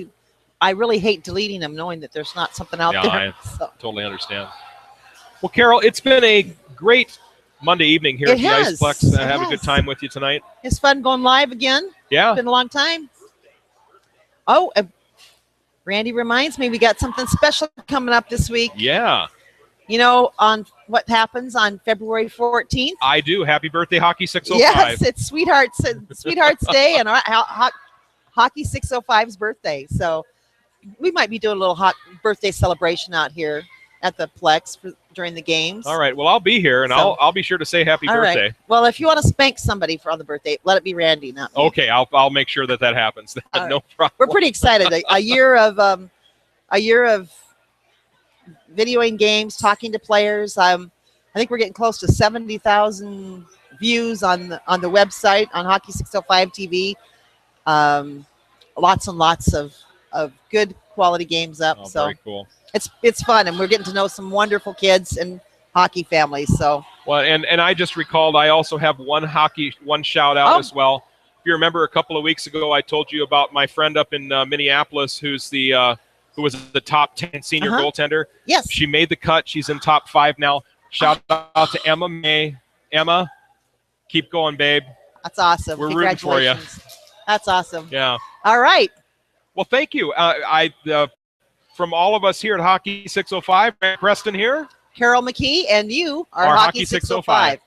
I really hate deleting them, knowing that there's not something out there. I totally understand. Well, Carol, it's been a great Monday evening here at the SCHEELS. I have a good time with you tonight. It's fun going live again. Yeah. It's been a long time. Oh, Randy reminds me we got something special coming up this week. Yeah. You know, on what happens on February 14th? I do. Happy birthday, Hockey 605. Yes, it's Sweethearts Day and Hockey 605's birthday. So we might be doing a little hot birthday celebration out here. at the Plex during the games. All right. Well, I'll be here, and So- I'll be sure to say happy All birthday. right. Well, if you want to spank somebody on the birthday, let it be Randy, not me. Okay, I'll make sure that happens. All No problem. We're pretty excited. A year of videoing games, talking to players. I think we're getting close to 70,000 views on the website on Hockey 605 TV. Lots and lots of good quality games up. Oh, So very cool. it's fun, and we're getting to know some wonderful kids and hockey families. So Well, and I just recalled I also have one shout out Oh. as well. If you remember, a couple of weeks ago, I told you about my friend up in Minneapolis who was the top 10 senior goaltender. yes, She made the cut. She's in top 5 now. Shout out to Emma May. Emma, keep going, babe. that's awesome. We're rooting for ya. Congratulations. That's awesome. Yeah. All right. Well, thank you. From all of us here at Hockey 605, Preston here. Carol McKee and you are Our Hockey Hockey 605.